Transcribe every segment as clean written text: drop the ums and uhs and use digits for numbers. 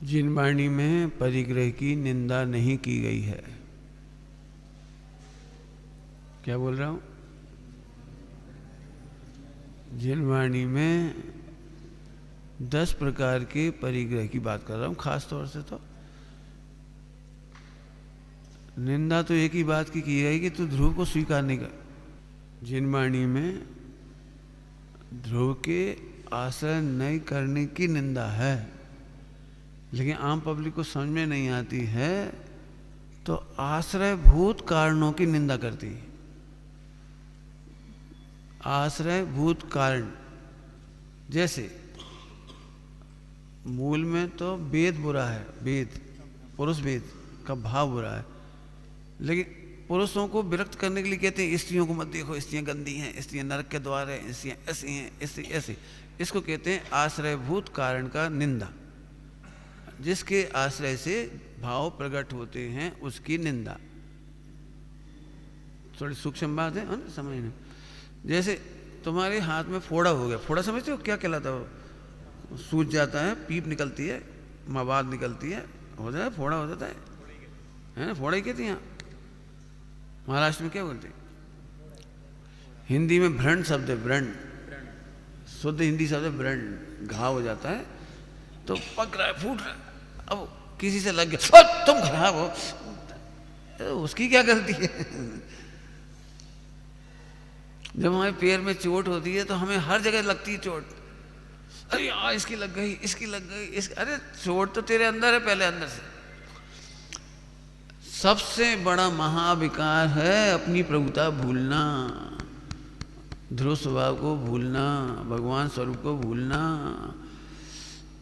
जिन वाणी में परिग्रह की निंदा नहीं की गई है। क्या बोल रहा हूं? जिन वाणी में 10 प्रकार के परिग्रह की बात कर रहा हूं खास तौर से। तो निंदा तो एक ही बात की गई कि तू ध्रुव को स्वीकार नहीं कर। जिन वाणी में ध्रुव के आश्रय नहीं करने की निंदा है, लेकिन आम पब्लिक को समझ में नहीं आती है, तो आश्रयभूत कारणों की निंदा करती है। आश्रयभूत कारण, जैसे मूल में तो वेद बुरा है, वेद पुरुष वेद का भाव बुरा है, लेकिन पुरुषों को विरक्त करने के लिए कहते हैं स्त्रियों को मत देखो, स्त्रियां गंदी हैं, स्त्रियां नरक के द्वार हैं, स्त्रियां ऐसी हैं, स्त्री ऐसे। इसको कहते हैं आश्रयभूत कारण का निंदा। जिसके आश्रय से भाव प्रकट होते हैं उसकी निंदा। थोड़ी सूक्ष्म बात है ना समझने। जैसे तुम्हारे हाथ में फोड़ा हो गया, फोड़ा समझते हो क्या कहलाता है? वो सूज जाता है, पीप निकलती है, मवाद निकलती है, हो जाता है, फोड़ा हो जाता है ना? फोड़ा ही कहते हैं। यहाँ महाराष्ट्र में क्या बोलते हैं? हिंदी में व्रण शब्द है, व्रण शुद्ध हिंदी शब्द है व्रण। घाव हो जाता है तो पक रहा है, फूट रहा है, अब किसी से लग गया, तुम खराब हो, उसकी क्या गलती है? जब हमारे पैर में चोट होती है तो हमें हर जगह लगती है चोट। अरे यार इसकी लग गई, इसकी लग गई, अरे चोट तो तेरे अंदर है, पहले अंदर से। सबसे बड़ा महाविकार है अपनी प्रभुता भूलना, ध्रुव स्वभाव को भूलना, भगवान स्वरूप को भूलना।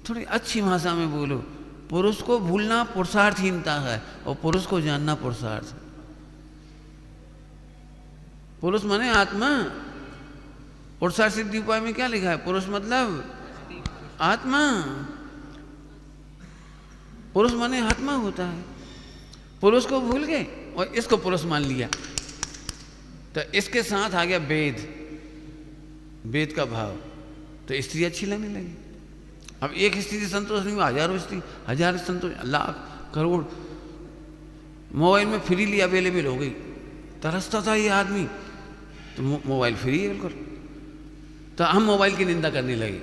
थोड़ी अच्छी भाषा में बोलो, पुरुष को भूलना पुरुषार्थहीनता है और पुरुष को जानना पुरुषार्थ है। पुरुष माने आत्मा। पुरुषार्थ सिद्धि उपाय में क्या लिखा है? पुरुष मतलब आत्मा। पुरुष माने आत्मा होता है। पुरुष को भूल गए और इसको पुरुष मान लिया, तो इसके साथ आ गया वेद, वेद का भाव, तो स्त्री अच्छी लगने लगी। अब एक स्त्री से संतोष नहीं हुआ, हजारों स्त्री, हजार संतोष, लाख करोड़ मोबाइल में फ्रीली अवेलेबल हो गई। तरसता था ये आदमी, तो मोबाइल फ्री है बिल्कुल, तो हम मोबाइल की निंदा करने लगे।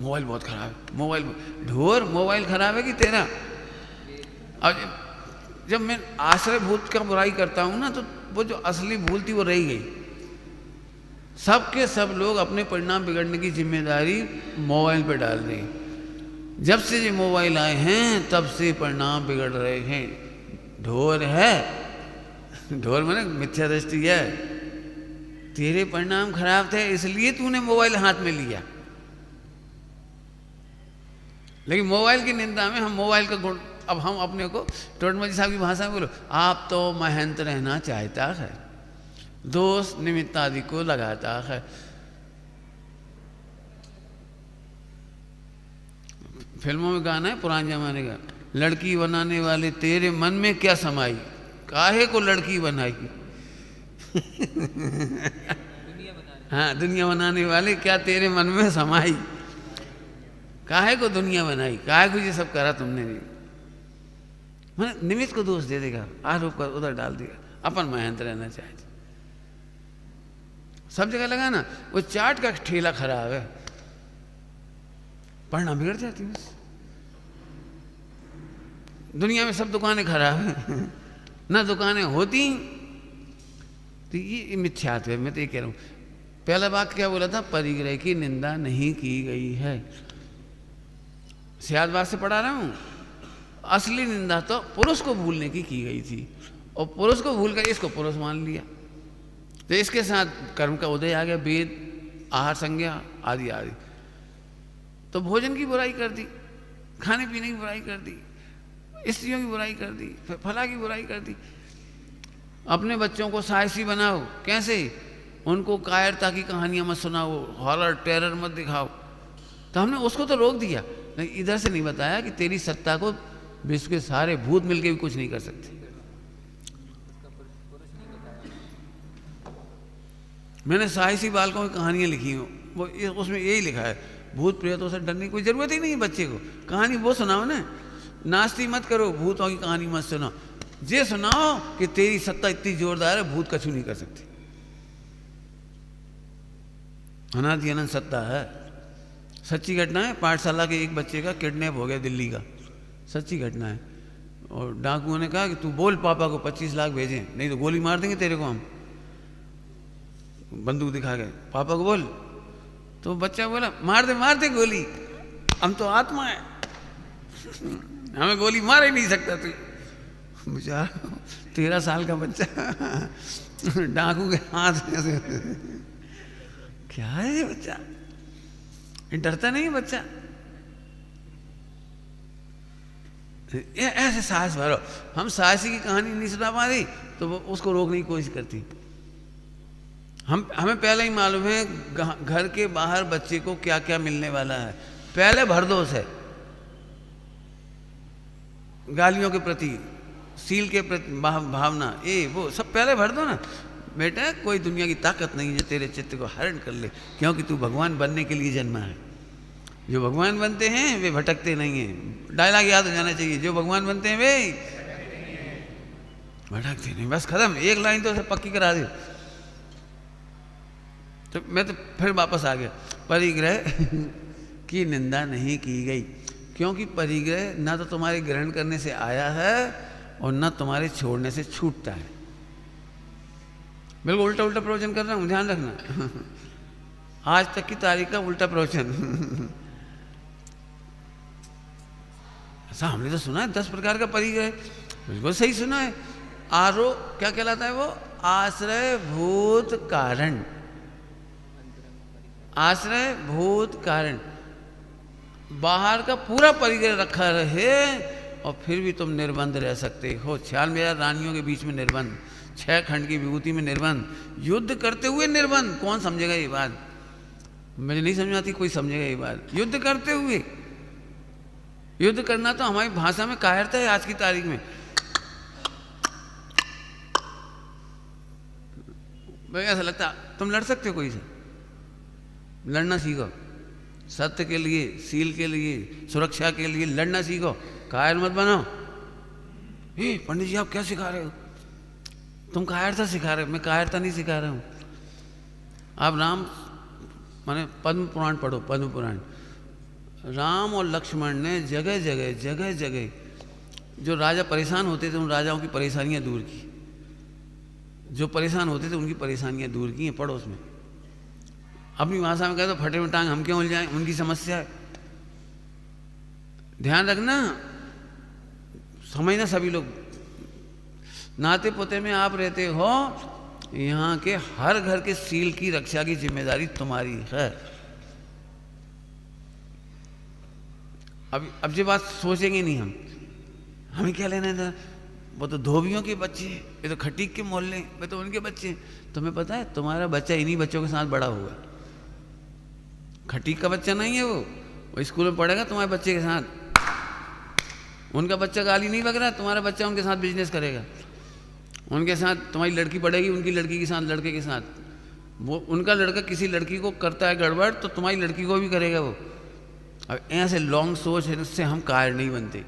मोबाइल बहुत खराब है, मोबाइल ढोर, मोबाइल खराब है कि तेरा? अब जब मैं आश्रय भूत का बुराई करता हूं ना, तो वो जो असली भूल थी वो रह गई। सबके सब लोग अपने परिणाम बिगड़ने की जिम्मेदारी मोबाइल पे डाल रहे हैं। जब से ये मोबाइल आए हैं तब से परिणाम बिगड़ रहे हैं। ढोर है, ढोर माने मिथ्या दृष्टि है। तेरे परिणाम खराब थे इसलिए तूने मोबाइल हाथ में लिया। लेकिन मोबाइल की निंदा में हम मोबाइल का गुण, अब हम अपने को टोटमजी साहब की भाषा में बोलो, आप तो महंत रहना चाहता है, दोस्त निमित्त आदि को लगाता है। फिल्मों में गाना है पुराने जमाने का, लड़की बनाने वाले तेरे मन में क्या समाई, काहे को लड़की बनाई? हाँ, दुनिया बनाने वाले क्या तेरे मन में समाई, काहे को दुनिया बनाई, काहे को ये सब करा तुमने भी। मैंने निमित्त को दोष दे देगा, आरोप कर उधर डाल देगा, अपन महंत रहना चाहते। सब जगह लगा ना, वो चाट का ठेला खराब है, परिणाम बिगड़ जाती है। दुनिया में सब दुकानें खराब है, ना दुकानें होती, तो ये मिथ्यात्व है। मैं तो ये कह रहा हूँ, पहला वाक्य क्या बोला था? परिग्रह की निंदा नहीं की गई है। सियादबाग से पढ़ा रहा हूँ। असली निंदा तो पुरुष को भूलने की गई थी, और पुरुष को भूल कर इसको पुरुष मान लिया, तो इसके साथ कर्म का उदय आ गया, वेद, आहार संज्ञा आदि आदि। तो भोजन की बुराई कर दी, खाने पीने की बुराई कर दी, स्त्रियों की बुराई कर दी, फला की बुराई कर दी। अपने बच्चों को साहसी बनाओ, कैसे? उनको कायरता की कहानियां मत सुनाओ, हॉरर टेरर मत दिखाओ। तो हमने उसको तो रोक दिया, लेकिन इधर से नहीं बताया कि तेरी सत्ता को विश्व के सारे भूत मिलके भी कुछ नहीं कर सकते। मैंने साहसी बालकों की कहानियां लिखी हूँ, वो उसमें यही लिखा है, भूत प्रेतों से डरने की कोई ज़रूरत ही नहीं है बच्चे को। कहानी वो सुनाओ ना, नास्ती मत करो, भूतों की कहानी मत सुनाओ, ये सुनाओ कि तेरी सत्ता इतनी जोरदार है भूत कछु नहीं कर सकती। अनादि अनंत सत्ता है। सच्ची घटना है, पाठशाला के एक बच्चे का किडनैप हो गया दिल्ली का, सच्ची घटना है। और डाकुओं ने कहा कि तू बोल पापा को 25 लाख भेजें, नहीं तो गोली मार देंगे तेरे को हम। बंदूक दिखा गए, पापा को बोल। तो बच्चा बोला मार दे गोली, हम तो आत्मा है, हमें गोली मार ही नहीं सकता तू। बेचारा 13 साल का बच्चा डाकू के हाथ में। क्या है ये बच्चा, ये डरता नहीं है बच्चा। ये ऐसे साहस भरो। हम साहसी की कहानी नहीं सुना पा रही तो वो उसको रोकने की कोशिश करती। हमें पहले ही मालूम है घर के बाहर बच्चे को क्या क्या मिलने वाला है। पहले भरदोष है, गालियों के प्रति, सील के प्रति भावना, ये वो सब पहले भर दो ना। बेटा कोई दुनिया की ताकत नहीं जो तेरे चित्त को हरण कर ले, क्योंकि तू भगवान बनने के लिए जन्मा है। जो भगवान बनते हैं वे भटकते नहीं हैं। डायलॉग याद हो जाना चाहिए, जो भगवान बनते हैं वे भटकते नहीं। बस खत्म, एक लाइन तो उसे पक्की करा दी। तो मैं तो फिर वापस आ गया। परिग्रह की निंदा नहीं की गई, क्योंकि परिग्रह ना तो तुम्हारे ग्रहण करने से आया है और ना तुम्हारे छोड़ने से छूटता है। बिल्कुल उल्टा प्रवचन कर रहा हूँ, ध्यान रखना। आज तक की तारीख का उल्टा प्रवचन। ऐसा हमने तो सुना है 10 प्रकार का परिग्रह, बिल्कुल सही सुना है। क्या कहलाता है वो? आश्रय भूत कारण। आश्रय भूत कारण, बाहर का पूरा परिग्रह रखा रहे और फिर भी तुम निर्बंध रह सकते हो। 96,000 रानियों के बीच में निर्बंध, 6 खंड की विभूति में निर्बंध, युद्ध करते हुए निर्बंध। कौन समझेगा ये बात? मुझे नहीं समझ आती, कोई समझेगा ये बात? युद्ध करते हुए, युद्ध करना तो हमारी भाषा में कायरता है आज की तारीख में। ऐसा लगता तुम लड़ सकते हो कोई से? लड़ना सीखो, सत्य के लिए, सील के लिए, सुरक्षा के लिए लड़ना सीखो, कायर मत बनो। पंडित जी आप क्या सिखा रहे हो? तुम कायरता सिखा रहे हो, मैं कायरता नहीं सिखा रहा हूँ। आप राम माने पद्म पुराण पढ़ो, पद्म पुराण। राम और लक्ष्मण ने जगह जगह जो राजा परेशान होते थे उन राजाओं की परेशानियां दूर की, जो परेशान होते थे उनकी परेशानियां दूर की हैं। पढ़ो उसमें। अपनी भाषा में कहे तो फटे में टांग हम क्यों उलझाएं, उनकी समस्या है। ध्यान रखना, समझना सभी लोग। नाते पोते में आप रहते हो, यहाँ के हर घर के सील की रक्षा की जिम्मेदारी तुम्हारी है। अब ये बात सोचेंगे नहीं हम, हमें क्या लेना है? वो तो धोबियों के बच्चे, ये तो खटीक के मोहल्ले, वे तो उनके बच्चे। तुम्हें पता है तुम्हारा बच्चा इन्हीं बच्चों के साथ बड़ा हुआ। खटीक का बच्चा नहीं है वो स्कूल में पढ़ेगा तुम्हारे बच्चे के साथ। उनका बच्चा गाली नहीं बक रहा, तुम्हारा बच्चा उनके साथ बिजनेस करेगा। उनके साथ तुम्हारी लड़की पढ़ेगी, उनकी लड़की के साथ, लड़के के साथ। वो उनका लड़का किसी लड़की को करता है गड़बड़ तो तुम्हारी लड़की को भी करेगा वो। अब ऐसे लॉन्ग सोच है, उससे हम कायर नहीं बनते।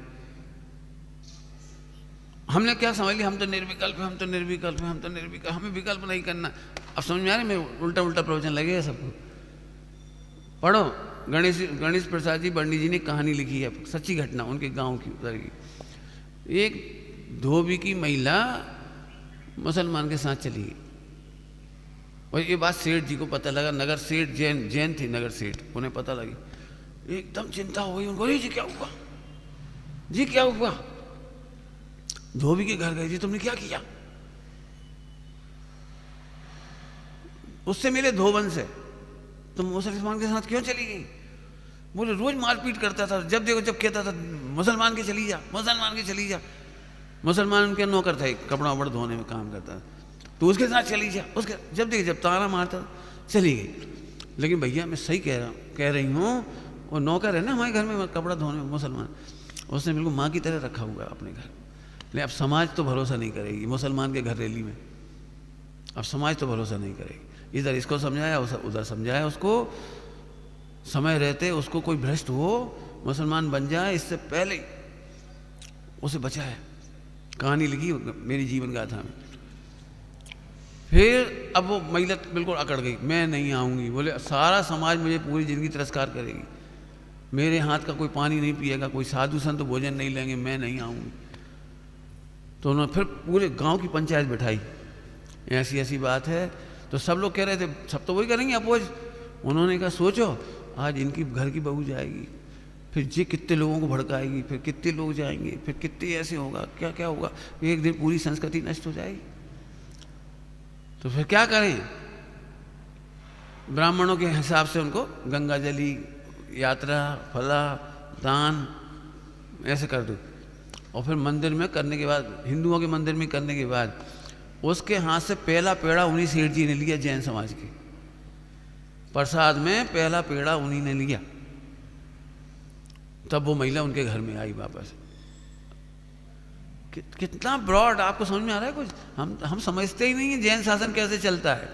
हमने क्या समझ लिया, हम तो निर्विकल्प है, हम तो निर्विकल्प है, हम तो निर्विकल्प, हमें विकल्प नहीं करना। अब समझ में आ रहा है? मैं उल्टा प्रवचन लगेगा सबको। पढ़ो, गणेश प्रसाद जी पंडित जी ने कहानी लिखी है, सच्ची घटना, उनके गांव की उधर की। एक धोबी की महिला मुसलमान के साथ चली गई और ये बात सेठ जी को पता लगा। नगर सेठ जैन थे, नगर सेठ, उन्हें पता लगी। एकदम चिंता हो गई उनको। जी क्या हुआ, जी क्या हुआ? धोबी के घर गए, जी तुमने क्या किया? उससे मिले धोबन से, तुम मुसलमान के साथ क्यों चली गई? बोले रोज मारपीट करता था, जब देखो जब कहता था मुसलमान के चली जा, मुसलमान के चली जा। मुसलमान उनके नौकर था, कपड़ा वपड़ा धोने में काम करता था, तो उसके साथ चली जा। उसके जब देखे जब ताना मारता चली गई। लेकिन भैया मैं सही कह रही हूँ, वो नौकर है ना हमारे घर में कपड़ा धोने में मुसलमान, उसने बिल्कुल माँ की तरह रखा हुआ है अपने घर। लेकिन अब समाज तो भरोसा नहीं करेगी मुसलमान के घर रैली में, अब समाज तो भरोसा नहीं करेगी। इधर इसको समझाया, उधर समझाया उसको, समय रहते उसको कोई भ्रष्ट हो, मुसलमान बन जाए, इससे पहले उसे बचाया। कहानी लिखी मेरी जीवन गाथा में। फिर अब वो महिला बिल्कुल अकड़ गई, मैं नहीं आऊँगी। बोले सारा समाज मुझे पूरी ज़िंदगी तिरस्कार करेगी, मेरे हाथ का कोई पानी नहीं पिएगा, कोई साधु संत भोजन नहीं लेंगे, मैं नहीं आऊँगी। तो उन्होंने फिर पूरे गांव की पंचायत बैठाई, ऐसी ऐसी बात है। तो सब लोग कह रहे थे सब तो वही करेंगे अपोज। उन्होंने कहा सोचो आज इनकी घर की बहू जाएगी, फिर ये कितने लोगों को भड़काएगी, फिर कितने लोग जाएंगे, फिर कितने ऐसे होगा, क्या क्या होगा, एक दिन पूरी संस्कृति नष्ट हो जाएगी। तो फिर क्या करें? ब्राह्मणों के हिसाब से उनको गंगा जली, यात्रा, फला, दान ऐसे कर दो। और फिर मंदिर में करने के बाद, हिंदुओं के मंदिर में करने के बाद, उसके हाथ से पहला पेड़ा उन्हीं सेठ जी ने लिया, जैन समाज के प्रसाद में पहला पेड़ा उन्हीं ने लिया। तब वो महिला उनके घर में आई वापस। कितना ब्रॉड, आपको समझ में आ रहा है कुछ? हम समझते ही नहीं है जैन शासन कैसे चलता है।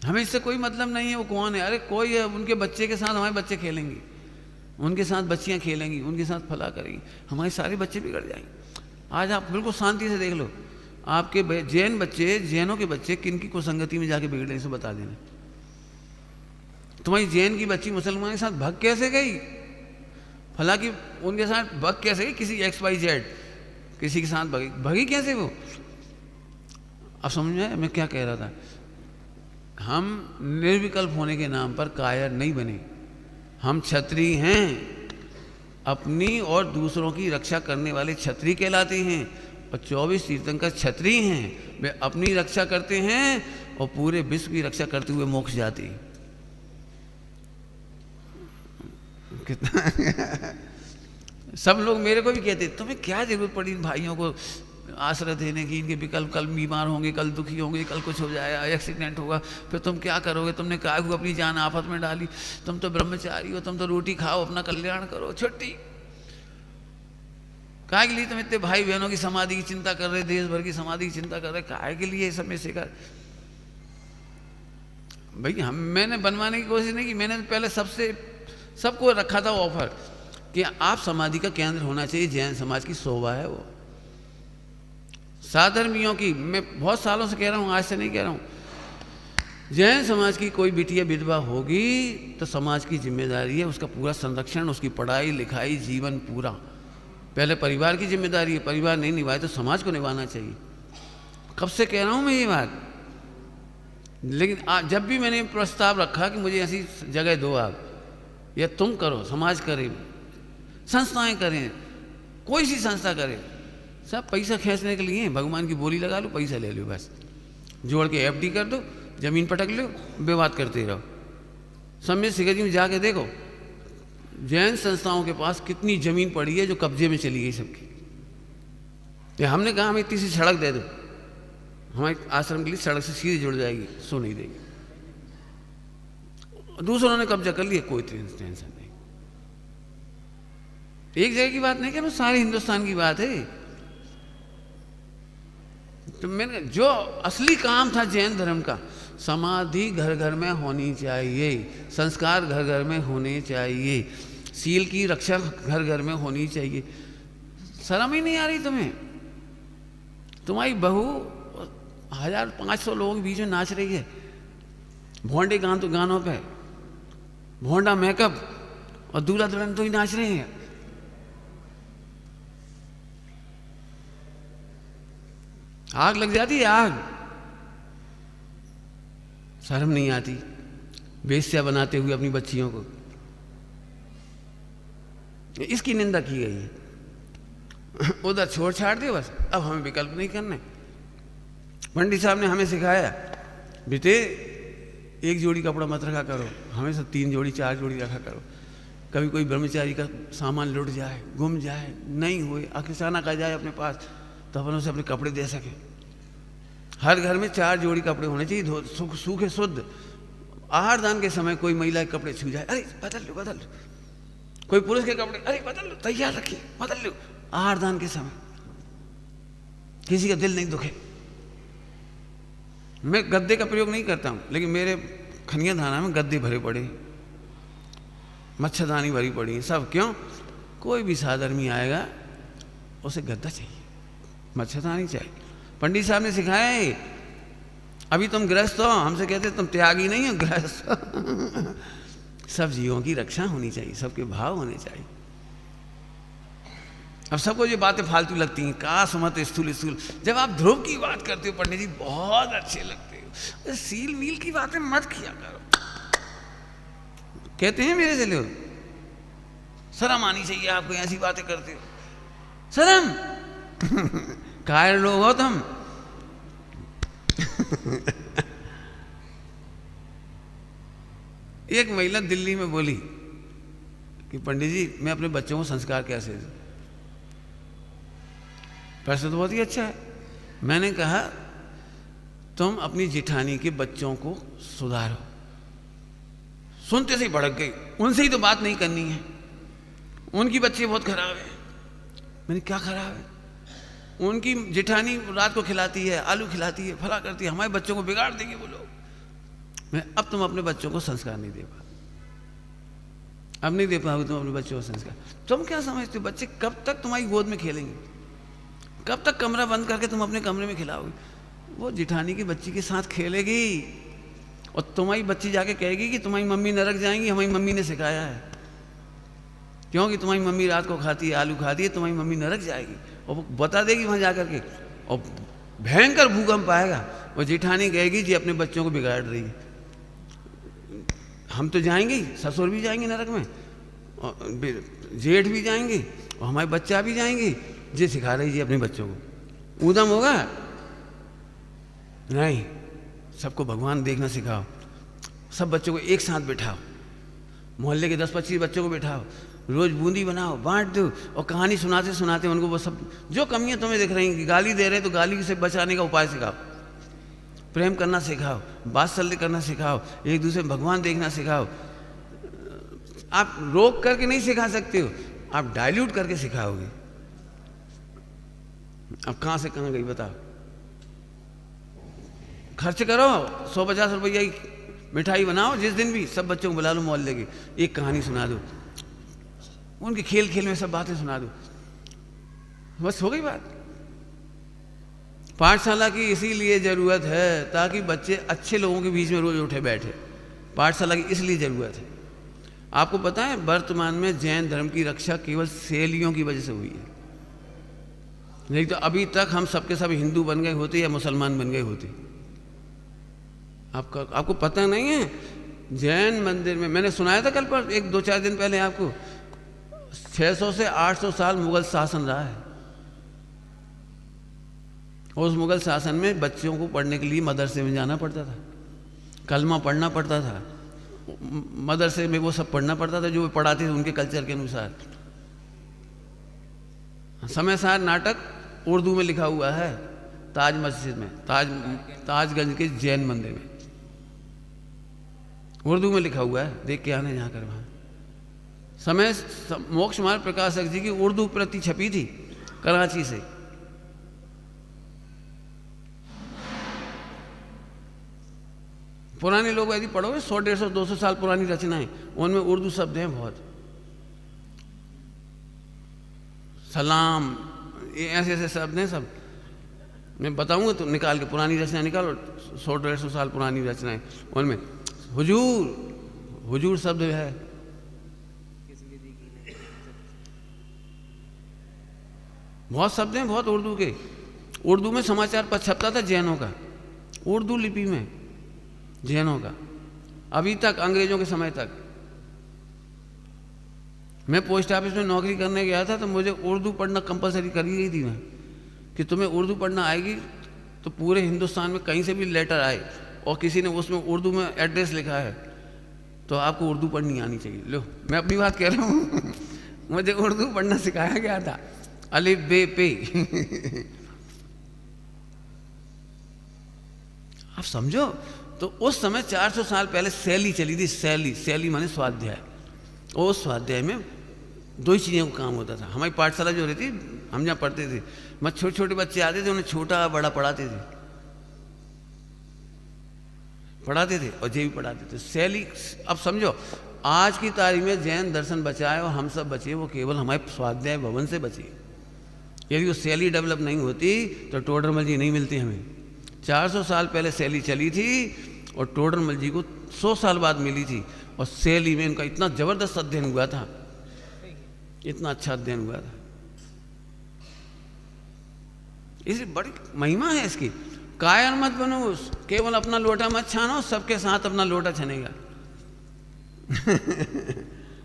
हमें इससे कोई मतलब नहीं है वो कौन है। अरे कोई है, उनके बच्चे के साथ हमारे बच्चे खेलेंगे, उनके साथ बच्चियां खेलेंगी, उनके साथ फला करेंगी, हमारे सारे बच्चे बिगड़ जाएंगे। आज आप बिल्कुल शांति से देख लो, आपके जैन बच्चे, जैनों के बच्चे किन की कुसंगति में जाके बिगड़े, इसे बता देना। तुम्हारी जैन की बच्ची मुसलमान के साथ भग कैसे गई, फला की उनके साथ भग कैसे गई, किसी XYZ किसी के साथ भगी कैसे वो? अब समझ में मैं क्या कह रहा था? हम निर्विकल्प होने के नाम पर कायर नहीं बने। हम क्षत्रिय हैं, अपनी और दूसरों की रक्षा करने वाले क्षत्रिय कहलाते हैं। और 24 तीर्थंकर क्षत्रिय हैं, वे अपनी रक्षा करते हैं और पूरे विश्व की रक्षा करते हुए मोक्ष जाते हैं। कितना सब लोग मेरे को भी कहते तुम्हें क्या जरूरत पड़ी भाइयों को आश्रय देने की, इनके विकल्प, कल बीमार होंगे, कल दुखी होंगे, कल कुछ हो जाएगा, एक्सीडेंट होगा, फिर तुम क्या करोगे? तुमने काय को अपनी जान आफत में डाली, तुम तो ब्रह्मचारी हो, तुम तो रोटी खाओ, अपना कल्याण करो, छुट्टी। काय के लिए तुम इतने भाई बहनों की समाधि की चिंता कर रहे, देश भर की समाधि की चिंता कर रहे, काय के लिए सब में सिखा? भाई मैंने बनवाने की कोशिश नहीं की, मैंने पहले सबको रखा था ऑफर कि आप समाधि का केंद्र होना चाहिए। जैन समाज की शोभा है वो, साधर्मियों की। मैं बहुत सालों से कह रहा हूँ, आज से नहीं कह रहा हूँ। जैन समाज की कोई बिटिया विधवा होगी तो समाज की जिम्मेदारी है उसका पूरा संरक्षण, उसकी पढ़ाई लिखाई, जीवन पूरा। पहले परिवार की जिम्मेदारी है, परिवार नहीं निभाए तो समाज को निभाना चाहिए। कब से कह रहा हूँ मैं ये बात। लेकिन जब भी मैंने प्रस्ताव रखा कि मुझे ऐसी जगह दो आप, या तुम करो, समाज करे, संस्थाएं करें, कोई सी संस्था करे, सब पैसा खींचने के लिए। भगवान की बोली लगा लो, पैसा ले लो, बस जोड़ के FD कर दो, जमीन पटक लो, विवाद करते रहो। समय सिगरी में जाके देखो जैन संस्थाओं के पास कितनी जमीन पड़ी है जो कब्जे में चली गई सबकी। हमने कहा हमें इतनी सी सड़क दे दो, हमारे आश्रम के लिए सड़क से सीधे जुड़ जाएगी, सो नहीं देगी। दूसरों ने कब्जा कर लिया, कोई टेंशन नहीं। एक जगह की बात नहीं कह, सारे हिंदुस्तान की बात है। तो मैंने जो असली काम था जैन धर्म का, समाधि घर घर में होनी चाहिए, संस्कार घर घर में होने चाहिए, सील की रक्षा घर घर में होनी चाहिए। शर्म ही नहीं आ रही तुम्हें? तुम्हारी बहू 1500 लोगों के बीच में नाच रही है, भोंडे गानों पे, भोंडा मेकअप, और दूल्हा दुल्हन तो ही नाच रहे हैं। आग लग जाती है, आग। शर्म नहीं आती वेश्या बनाते हुए अपनी बच्चियों को। इसकी निंदा की गई है। उधर छोड़ छाड़ दे बस, अब हमें विकल्प नहीं करने। पंडित साहब ने हमें सिखाया, बेटे एक जोड़ी कपड़ा मत रखा करो, हमेशा 3 जोड़ी 4 जोड़ी रखा करो। कभी कोई ब्रह्मचारी का सामान लुट जाए, गुम जाए, नहीं हुए, अचानक आ जाए अपने पास, तो अपन उसे अपने कपड़े दे सके। हर घर में 4 जोड़ी कपड़े होने चाहिए, सूखे शुद्ध। आहार दान के समय कोई महिला के कपड़े छू जाए, अरे बदल लो। कोई पुरुष के कपड़े, अरे बदल लो, तैयार रखिए, बदल लो। आहार दान के समय किसी का दिल नहीं दुखे। मैं गद्दे का प्रयोग नहीं करता हूँ, लेकिन मेरे खनिया थाना में गद्दे भरे पड़े, मच्छरदानी भरी पड़ी, सब। क्यों? कोई भी साधर्मी आएगा उसे गद्दा चाहिए, मच्छरदानी चाहिए। पंडित साहब ने सिखाया है। अभी तुम गृहस्थ हो, हमसे कहते तुम त्यागी नहीं हो, गृहस्थ हो। सब जीवों की रक्षा होनी चाहिए, सबके भाव होने चाहिए। अब सबको ये बातें फालतू लगती हैं, काश मत स्थूल स्थूल। जब आप ध्रुव की बात करते हो पंडित जी, बहुत अच्छे लगते हो। सील वील की बातें मत किया करो, कहते हैं मेरे से लोग। शर्म आनी चाहिए आपको, ऐसी बातें करते हो, शर्म। कायर लोग हो तुम। एक महिला दिल्ली में बोली कि पंडित जी मैं अपने बच्चों को संस्कार कैसे दूं? प्रश्न तो बहुत ही अच्छा है। मैंने कहा तुम अपनी जेठानी के बच्चों को सुधारो। सुनते से ही भड़क गई, उनसे ही तो बात नहीं करनी है, उनकी बच्चे बहुत खराब है। मैंने क्या खराब है? उनकी जेठानी रात को खिलाती है, आलू खिलाती है, फला करती है, हमारे बच्चों को बिगाड़ देंगे वो लोग। मैं अब तुम अपने बच्चों को संस्कार नहीं दे पा, अब नहीं दे पाओगे तुम अपने बच्चों को संस्कार। तुम क्या समझते हो बच्चे कब तक तुम्हारी गोद में खेलेंगे? कब तक कमरा बंद करके तुम अपने कमरे में खिलाओगे? वो जेठानी की बच्ची के साथ खेलेगी और तुम्हारी बच्ची जाके कहेगी कि तुम्हारी मम्मी नरक जाएंगी, हमारी मम्मी ने सिखाया है। क्योंकि तुम्हारी मम्मी रात को खाती है, आलू खाती है, तुम्हारी मम्मी नरक जाएगी। और वो बता देगी वहाँ जा करके, और भयंकर भूकंप आएगा। और जेठानी कहेगी जी अपने बच्चों को बिगाड़ रही है। हम तो जाएंगे, ससुर भी जाएंगे नरक में, और जेठ भी जाएंगे, और हमारे बच्चा भी जाएंगे। जी सिखा रही जी अपने बच्चों को। ऊधम होगा नहीं, सबको भगवान देखना सिखाओ। सब बच्चों को एक साथ बिठाओ, मोहल्ले के 10-25 बच्चों को बिठाओ, रोज बूंदी बनाओ, बांट दो, और कहानी सुनाते सुनाते उनको वो सब जो कमियां तुम्हें दिख रही हैं, गाली दे रहे हैं तो गाली से बचाने का उपाय सिखाओ, प्रेम करना सिखाओ, वात्सल्य करना सिखाओ, एक दूसरे में भगवान देखना सिखाओ। आप रोक करके नहीं सिखा सकते हो, आप डाइल्यूट करके सिखाओगे। अब कहां से कहां गई बताओ? खर्च करो, 100-50 रुपया की मिठाई बनाओ, जिस दिन भी सब बच्चों को बुला लो मोहल्ले के, एक कहानी सुना दो, उनके खेल खेल में सब बातें सुना दो, बस हो गई बात। पाठशाला की इसीलिए जरूरत है ताकि बच्चे अच्छे लोगों के बीच में रोज उठे बैठे। पाठशाला की इसलिए जरूरत है। आपको पता है वर्तमान में जैन धर्म की रक्षा केवल शैलियों की वजह से हुई है, नहीं तो अभी तक हम सबके सब हिंदू बन गए होते या मुसलमान बन गए होते। आपको पता नहीं है, जैन मंदिर में मैंने सुनाया था कल पर 1-2-4 दिन पहले आपको, 600 से 800 साल मुगल शासन रहा है। उस मुगल शासन में बच्चों को पढ़ने के लिए मदरसे में जाना पड़ता था, कलमा पढ़ना पड़ता था, मदरसे में वो सब पढ़ना पड़ता था जो वो पढ़ाते थे उनके कल्चर के अनुसार। समय सार नाटक उर्दू में लिखा हुआ है ताज मस्जिद में, ताजगंज के जैन मंदिर में उर्दू में लिखा हुआ है, देख के आने जाकर वहाँ। समय मोक्ष मार्ग प्रकाशक जी की उर्दू प्रति छपी थी कराची से। पुराने लोग यदि पढ़ोगे 100-150-200 साल पुरानी रचनाएं, उनमें उर्दू शब्द हैं बहुत। सलाम, ये ऐसे ऐसे शब्द हैं सब। मैं बताऊंगा तो निकाल के, पुरानी रचना निकालो, 100-150 साल पुरानी रचनाएं, उनमें हुजूर शब्द है। बहुत शब्द हैं बहुत उर्दू के। उर्दू में समाचार पत्र छपता था जैनों का, उर्दू लिपि में जैनों का, अभी तक अंग्रेजों के समय तक। मैं पोस्ट ऑफिस में नौकरी करने गया था तो मुझे उर्दू पढ़ना कंपलसरी कर दी गई थी मैं, कि तुम्हें उर्दू पढ़ना आएगी तो पूरे हिंदुस्तान में कहीं से भी लेटर आए और किसी ने उसमें उर्दू में एड्रेस लिखा है तो आपको उर्दू पढ़नी आनी चाहिए। लो मैं अपनी बात कह रहा हूँ मुझे उर्दू पढ़ना सिखाया गया था, अलिफ बे पे। आप समझो, तो उस समय 400 साल पहले शैली चली थी। शैली माने स्वाध्याय। और उस स्वाध्याय में 2 ही चीज़ों का काम होता था। हमारी पाठशाला जो रहती, हम जहाँ पढ़ते थे, मैं छोटे छोटे बच्चे आते थे, उन्हें छोटा बड़ा पढ़ाते थे। पढ़ाते थे और ये भी पढ़ाते थे। शैली, अब समझो आज की तारीख में जैन दर्शन बचा है और हम सब बचे, वो केवल हमारे स्वाध्याय भवन से बचे। यदि वो शैली डेवलप नहीं होती तो टोडरमल जी नहीं मिलती हमें। 400 साल पहले शैली चली थी और टोडरमल जी को 100 साल बाद मिली थी, और शैली में इनका इतना ज़बरदस्त अध्ययन हुआ था, इतना अच्छा अध्ययन हुआ था। इसी बड़ी महिमा है इसकी। कायर मत बनो, केवल अपना लोटा मत छानो, सबके साथ अपना लोटा छनेगा।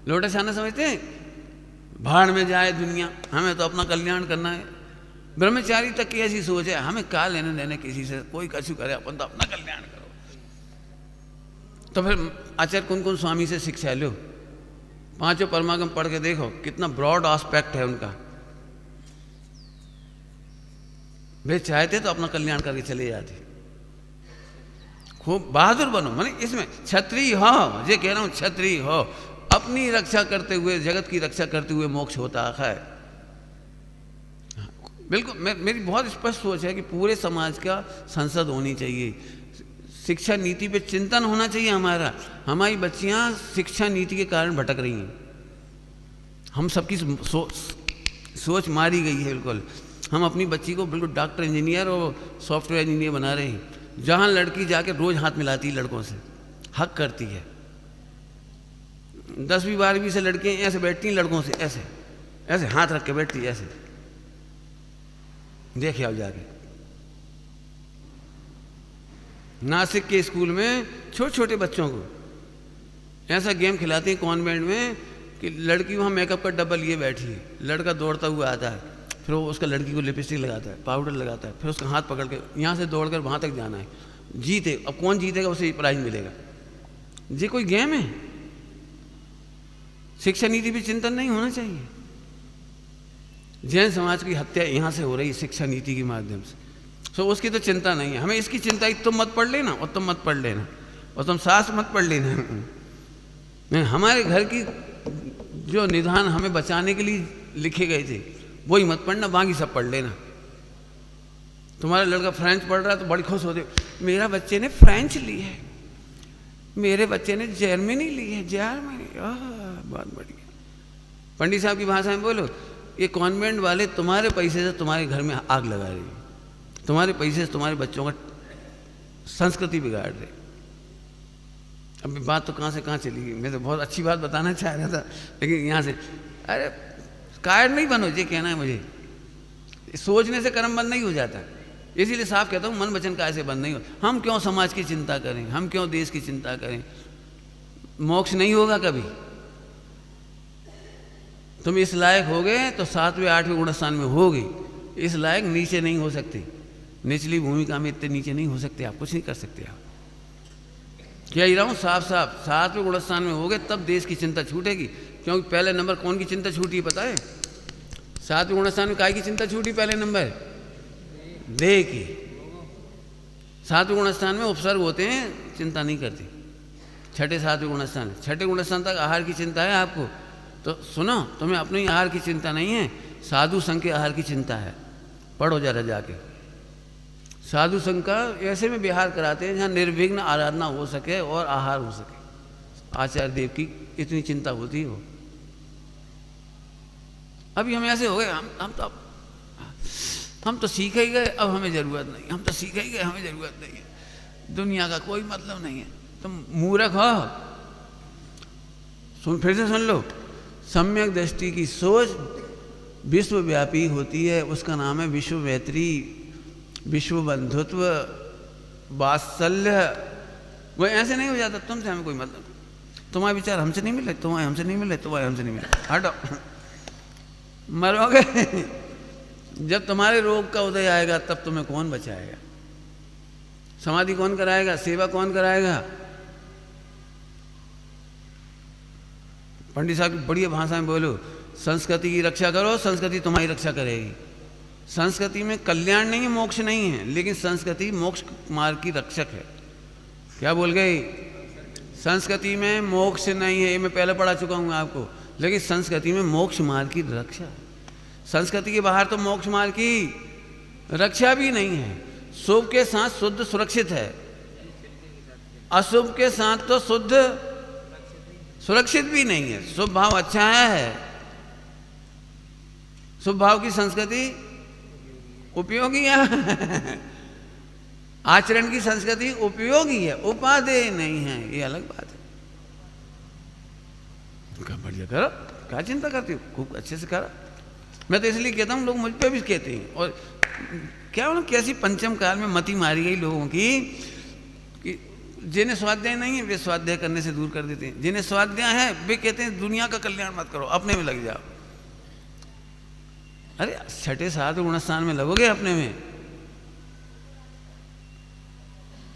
लोटा छाना समझते हैं? भाड़ में जाए दुनिया, हमें तो अपना कल्याण करना है। ब्रह्मचारी तक की ऐसी सोच है, हमें क्या लेने देने किसी से, कोई कछु करे, अपन तो अपना कल्याण करो। तो फिर आचार्य कुन स्वामी से शिक्षा लो, पांचों परमागम पढ़ के देखो, कितना ब्रॉड एस्पेक्ट है उनका। वे चाहते तो अपना कल्याण करके चले जाते। खूब बहादुर बनो, माने इसमें क्षत्रिय हो, ये कह रहा हूं, क्षत्रिय हो, अपनी रक्षा करते हुए, जगत की रक्षा करते हुए मोक्ष होता है। बिल्कुल, मेरी बहुत स्पष्ट सोच है कि पूरे समाज का संसद होनी चाहिए, शिक्षा नीति पे चिंतन होना चाहिए हमारा। हमारी बच्चियां शिक्षा नीति के कारण भटक रही हैं, हम सबकी सोच मारी गई है बिल्कुल। हम अपनी बच्ची को बिल्कुल डॉक्टर, इंजीनियर और सॉफ्टवेयर इंजीनियर बना रहे हैं, जहाँ लड़की जाके रोज़ हाथ मिलाती है लड़कों से, हक करती है। 10वीं 12वीं से लड़कियाँ ऐसे बैठती हैं लड़कों से, ऐसे ऐसे हाथ रख के बैठती है, ऐसे। देखिए आप जाके नासिक के स्कूल में छोटे छोटे बच्चों को ऐसा गेम खिलाते हैं कॉन्वेंट में कि लड़की वहाँ मेकअप का डब्बा लिए बैठी है, लड़का दौड़ता हुआ आता है, फिर वो उसका लड़की को लिपस्टिक लगाता है, पाउडर लगाता है, फिर उसका हाथ पकड़ के यहाँ से दौड़कर वहाँ तक जाना है, जीते। अब कौन जीतेगा उसे प्राइज मिलेगा। ये कोई गेम है? शिक्षा नीति पे चिंतन नहीं होना चाहिए। जैन समाज की हत्या यहाँ से हो रही है शिक्षा नीति के माध्यम से, तो उसकी तो चिंता नहीं है हमें। इसकी चिंता है तुम मत पढ़ लेना और तुम मत पढ़ लेना और तुम शास्त्र मत पढ़ लेना। नहीं, हमारे घर की जो निधान हमें बचाने के लिए लिखे गए थे वही मत पढ़ना, बाकी सब पढ़ लेना। तुम्हारा लड़का फ्रेंच पढ़ रहा है तो बड़ी खुश होते, मेरा बच्चे ने फ्रेंच ली है, मेरे बच्चे ने जर्मनी ली है, जर्मनी, बहुत बढ़िया। पंडित साहब की भाषा में बोलो, ये कॉन्वेंट वाले तुम्हारे पैसे से तुम्हारे घर में आग लगा रहे हैं, तुम्हारे पैसे से तुम्हारे बच्चों का संस्कृति बिगाड़ रहे। अब बात तो कहाँ से कहाँ चली गई। मैं तो बहुत अच्छी बात बताना चाह रहा था, लेकिन यहाँ से, अरे कायर नहीं बनो, ये कहना है मुझे। सोचने से कर्म बंद नहीं हो जाता, इसीलिए साफ कहता हूँ मन वचन काय से बंद नहीं हो। हम क्यों समाज की चिंता करें, हम क्यों देश की चिंता करें? मोक्ष नहीं होगा कभी। तुम इस लायक हो गए तो 7वें 8वें गुणस्थान में होगे, इस लायक नीचे नहीं हो सकते, निचली भूमिका में इतने नीचे नहीं हो सकते, आप कुछ नहीं कर सकते। आप क्या ही रहा हूँ साफ साफ, 7वें गुणस्थान में हो गए तब देश की चिंता छूटेगी। क्योंकि पहले नंबर कौन की चिंता छूटी पता है? 7वें गुणस्थान में काय की चिंता छूटी? पहले नंबर देह की। 7वें गुणस्थान में उपसर्ग होते हैं, चिंता नहीं करती। 6ठे 7वें गुणस्थान, 6ठे गुणस्थान तक आहार की चिंता है आपको। तो सुनो, तुम्हें अपने आहार की चिंता नहीं है, साधु संघ के आहार की चिंता है। पढ़ो जरा जाके। साधु संघ का ऐसे में विहार कराते हैं जहाँ निर्विघ्न आराधना हो सके और आहार हो सके। आचार्य देव की इतनी चिंता होती हो। अभी हम ऐसे हो गए, हम तो सीख ही गए, अब हमें ज़रूरत नहीं, हम तो सीख ही गए, हमें ज़रूरत नहीं है, दुनिया का कोई मतलब नहीं है। तुम मूर्ख हो। फिर से सुन लो, सम्यक दृष्टि की सोच विश्वव्यापी होती है, उसका नाम है विश्व मैत्री, विश्व बंधुत्व, वात्सल्य। वो ऐसे नहीं हो जाता, तुमसे हमें कोई मतलब, तुम्हारे विचार हमसे नहीं मिले, तुम्हारे हमसे नहीं मिले, तुम्हारे हमसे नहीं मिले, हटो, मरोगे। जब तुम्हारे रोग का उदय आएगा तब तुम्हें कौन बचाएगा? समाधि कौन कराएगा? सेवा कौन कराएगा? पंडित साहब की बढ़िया भाषा में बोलो, संस्कृति की रक्षा करो, संस्कृति तुम्हारी रक्षा करेगी। संस्कृति में कल्याण नहीं है, मोक्ष नहीं है, लेकिन संस्कृति मोक्ष मार्ग की रक्षक है। क्या बोल गई? संस्कृति में मोक्ष नहीं है, ये मैं पहले पढ़ा चुका हूँ आपको, लेकिन संस्कृति में मोक्ष मार्ग की रक्षा है। संस्कृति के बाहर तो मोक्ष मार्ग की रक्षा भी नहीं है। शुभ के साथ शुद्ध सुरक्षित है। अशुभ के साथ तो शुद्ध सुरक्षित भी नहीं है। शुभ भाव अच्छा है, शुभ भाव की संस्कृति उपयोगी है, आचरण की संस्कृति उपयोगी है, उपादेय नहीं है, ये अलग बात है। बढ़िया करो, क्या चिंता करती हो, खूब अच्छे से करो। मैं तो इसलिए कहता हूँ, लोग मुझ पे भी कहते हैं। और क्या बोलूं, कैसी पंचम काल में मति मारी गई लोगों की कि जिन्हें स्वाध्याय नहीं है वे स्वाध्याय करने से दूर कर देते हैं, जिन्हें स्वाध्याय है वे कहते हैं दुनिया का कल्याण मत करो, अपने में लग जाओ। अरे छठे सात गुणस्थान में लगोगे अपने में।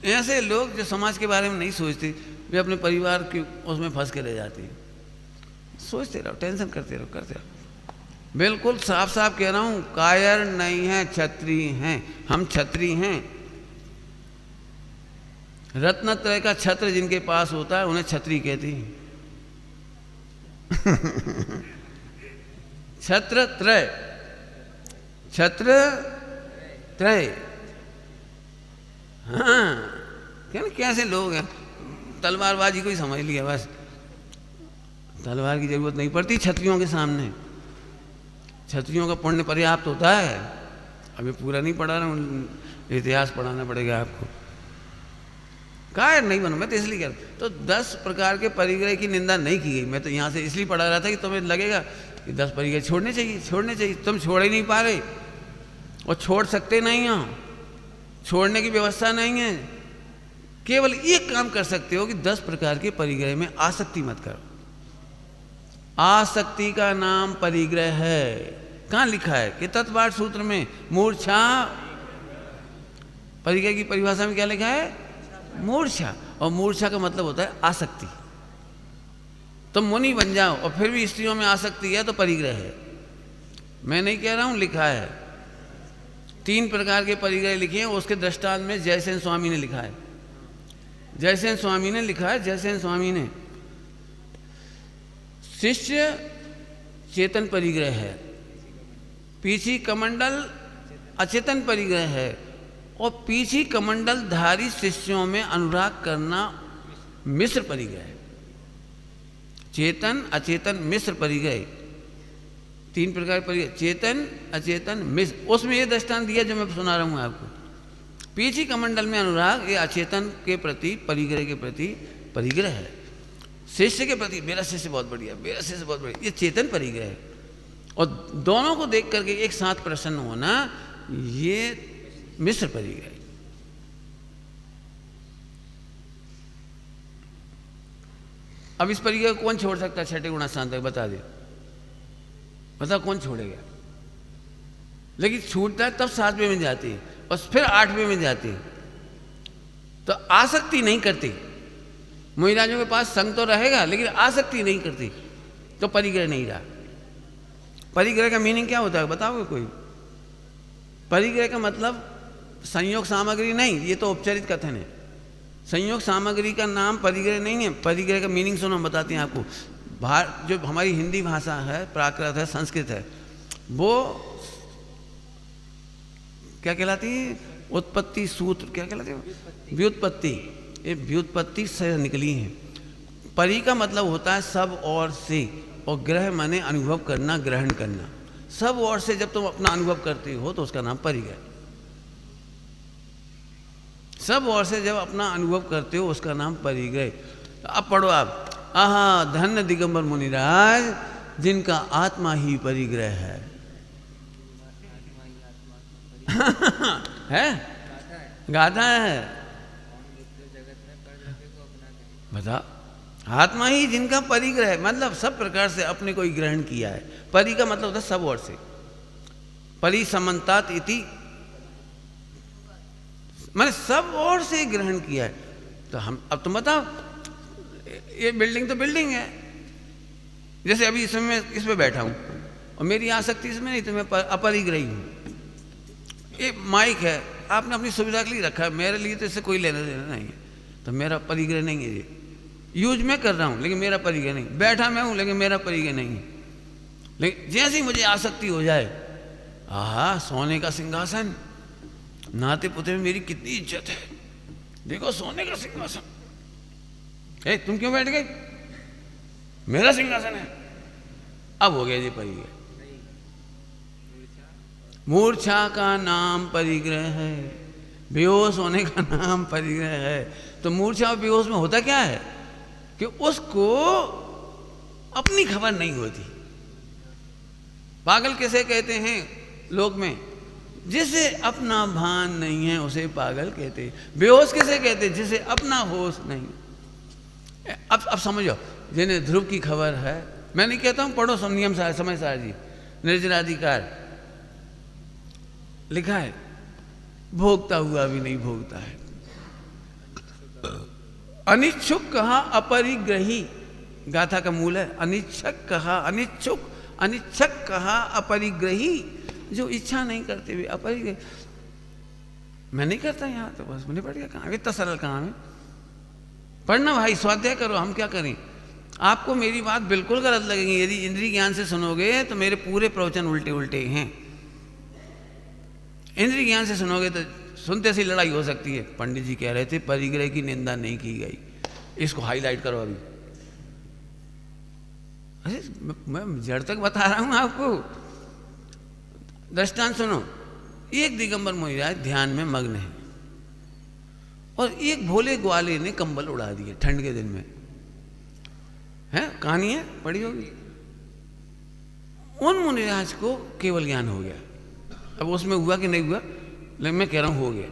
ऐसे लोग जो समाज के बारे में नहीं सोचते, वे अपने परिवार की उसमें फंस के रह जाते हैं। सोचते रहो, टेंशन करते रहो, करते रहो। बिल्कुल साफ साफ कह रहा हूं, कायर नहीं है, क्षत्रिय हैं हम, क्षत्रिय हैं। रत्नत्रय का छत्र जिनके पास होता है उन्हें क्षत्रिय कहते हैं। छत्र त्रय, छत्र त्रय, हाँ क्या कैसे लोग हैं। तलवारबाजी को ही समझ लिया बस, तलवार की जरूरत नहीं पड़ती क्षत्रियों के सामने। क्षत्रियों का पुण्य पर्याप्त होता है। अभी पूरा नहीं पढ़ा रहा हूँ, इतिहास पढ़ाना पड़ेगा आपको। कायर नहीं बनो, मैं तो इसलिए कह रहा हूँ। तो 10 प्रकार के परिग्रह की निंदा नहीं की गई। मैं तो यहाँ से इसलिए पढ़ा रहा था कि तुम्हें लगेगा कि 10 परिग्रह छोड़ने चाहिए, छोड़ने चाहिए। तुम छोड़ ही नहीं पा रहे और छोड़ सकते नहीं हो, छोड़ने की व्यवस्था नहीं है। केवल एक काम कर सकते हो कि 10 प्रकार के परिग्रह में आसक्ति मत करो। आसक्ति का नाम परिग्रह है। कहाँ लिखा है कि तत्पाठ सूत्र में मूर्छा, परिग्रह की परिभाषा में क्या लिखा है? मूर्छा। और मूर्छा का मतलब होता है आसक्ति। तुम मुनि बन जाओ और फिर भी स्त्रियों में आसक्ति है तो परिग्रह है। मैं नहीं कह रहा हूं, लिखा है। 3 प्रकार के परिग्रह लिखे हैं। उसके दृष्टांत में जयसेन स्वामी ने लिखा है। जयसेन स्वामी ने लिखा है, जयसेन स्वामी ने, शिष्य चेतन परिग्रह है, पीछी कमंडल अचेतन परिग्रह है, और पीछी कमंडल धारी शिष्यों में अनुराग करना मिश्र परिग्रह है। चेतन अचेतन मिश्र परिग्रह, 3 प्रकार परिग्रह, चेतन अचेतन मिश्र। उसमें ये दृष्टांत दिया जो मैं सुना रहा हूँ आपको। पीछी कमंडल में अनुराग, ये अचेतन के प्रति, परिग्रह के प्रति परिग्रह है। शिष्य के प्रति, मेरा शिष्य बहुत बढ़िया, मेरा शिष्य बहुत बढ़िया, ये चेतन परिग्रह है। और दोनों को देख करके एक साथ प्रसन्न होना, ये मिश्र परिग्रह। अब इस परिग्रह को कौन छोड़ सकता है? छठे गुणस्थान तक बता दे, बता कौन छोड़ेगा? लेकिन छूटता है तब 7वें में जाती है और फिर 8वें में जाती है। तो आसक्ति नहीं करती। मोहिराजों के पास संग तो रहेगा लेकिन आसक्ति नहीं करती, तो परिग्रह नहीं रहा। परिग्रह का मीनिंग क्या होता है बताओगे कोई? परिग्रह का मतलब संयोग सामग्री नहीं, ये तो औपचारिक कथन है। संयोग सामग्री का नाम परिग्रह नहीं है। परिग्रह का मीनिंग सुनो, हम बताते हैं आपको। जो हमारी हिंदी भाषा है, प्राकृत है, संस्कृत है, वो क्या कहलाती है? उत्पत्ति सूत्र क्या कहलाती है? व्युत्पत्ति। ये व्युत्पत्ति से निकली है। परि का मतलब होता है सब ओर से, और ग्रह माने अनुभव करना, ग्रहण करना। सब ओर से जब तुम अपना अनुभव करते हो तो उसका नाम परिग्रह। सब ओर से जब अपना अनुभव करते हो उसका नाम परिग्रह। अब पढ़ो आप, आहा धन्य दिगंबर मुनिराज जिनका आत्मा ही परिग्रह है। है गाथा है, बता। आत्मा ही जिनका परिग्रह है, मतलब सब प्रकार से अपने को ही ग्रहण किया है। परि का मतलब होता है सब ओर से। परि समन्तात इति, मैंने सब ओर से ग्रहण किया है। तो हम अब तुम बताओ, ये बिल्डिंग तो बिल्डिंग है। जैसे अभी इसमें इस पे बैठा हूं और मेरी आसक्ति इसमें नहीं, तो मैं अपरिग्रही हूं। ये माइक है, आपने अपनी सुविधा के लिए रखा है, मेरे लिए तो इससे कोई लेना देना नहीं है, तो मेरा परिग्रह नहीं है। ये यूज मैं कर रहा हूं लेकिन मेरा परिग्रह नहीं। बैठा मैं हूं लेकिन मेरा परिग्रह नहीं है। लेकिन जैसे ही मुझे आसक्ति हो जाए, आहा सोने का सिंहासन, नाते पुते में मेरी कितनी इज्जत है, देखो सोने का सिंहासन, तुम क्यों बैठ गए, मेरा सिंहासन है। अब हो गया जी परिग्रह। मूर्छा का नाम परिग्रह है, बेहोश होने का नाम परिग्रह है। तो मूर्छा और बेहोश में होता क्या है कि उसको अपनी खबर नहीं होती। पागल किसे कहते हैं लोक में, जिसे अपना भान नहीं है उसे पागल कहते हैं। बेहोश किसे कहते हैं, जिसे अपना होश नहीं। अब समझो, जिन्हें ध्रुव की खबर है, मैं नहीं कहता हूं पढ़ो नियम समय सार जी, निर्जराधिकार लिखा है, भोगता हुआ भी नहीं भोगता है। अनिच्छुक कहा अपरिग्रही, गाथा का मूल है। अनिच्छक कहा, अनिच्छुक, अनिच्छक कहा अपरिग्रही, जो इच्छा नहीं करते हुए अपरिग्रही। मैं नहीं करता यहां, तो बस मैंने पढ़ गया। कहां इतना सरल काम है, पढ़ना भाई, स्वाध्याय करो। हम क्या करें, आपको मेरी बात बिल्कुल गलत लगेगी। यदि इंद्रिय ज्ञान से सुनोगे तो मेरे पूरे प्रवचन उल्टे उल्टे हैं। इंद्रिय ज्ञान से सुनोगे तो सुनते से लड़ाई हो सकती है। पंडित जी कह रहे थे परिग्रह की निंदा नहीं की गई, इसको हाईलाइट करो अभी। अरे मैं जड़ तक बता रहा हूं आपको। दृष्टांत सुनो, एक दिगंबर मुनिराज ध्यान में मग्न है और एक भोले ग्वाले ने कंबल उड़ा दिए ठंड के दिन में, है कहानी है, पढ़ी होगी। उन मुनिराज को केवल ज्ञान हो गया। अब उसमें हुआ कि नहीं हुआ, लेकिन मैं कह रहा हूं हो गया।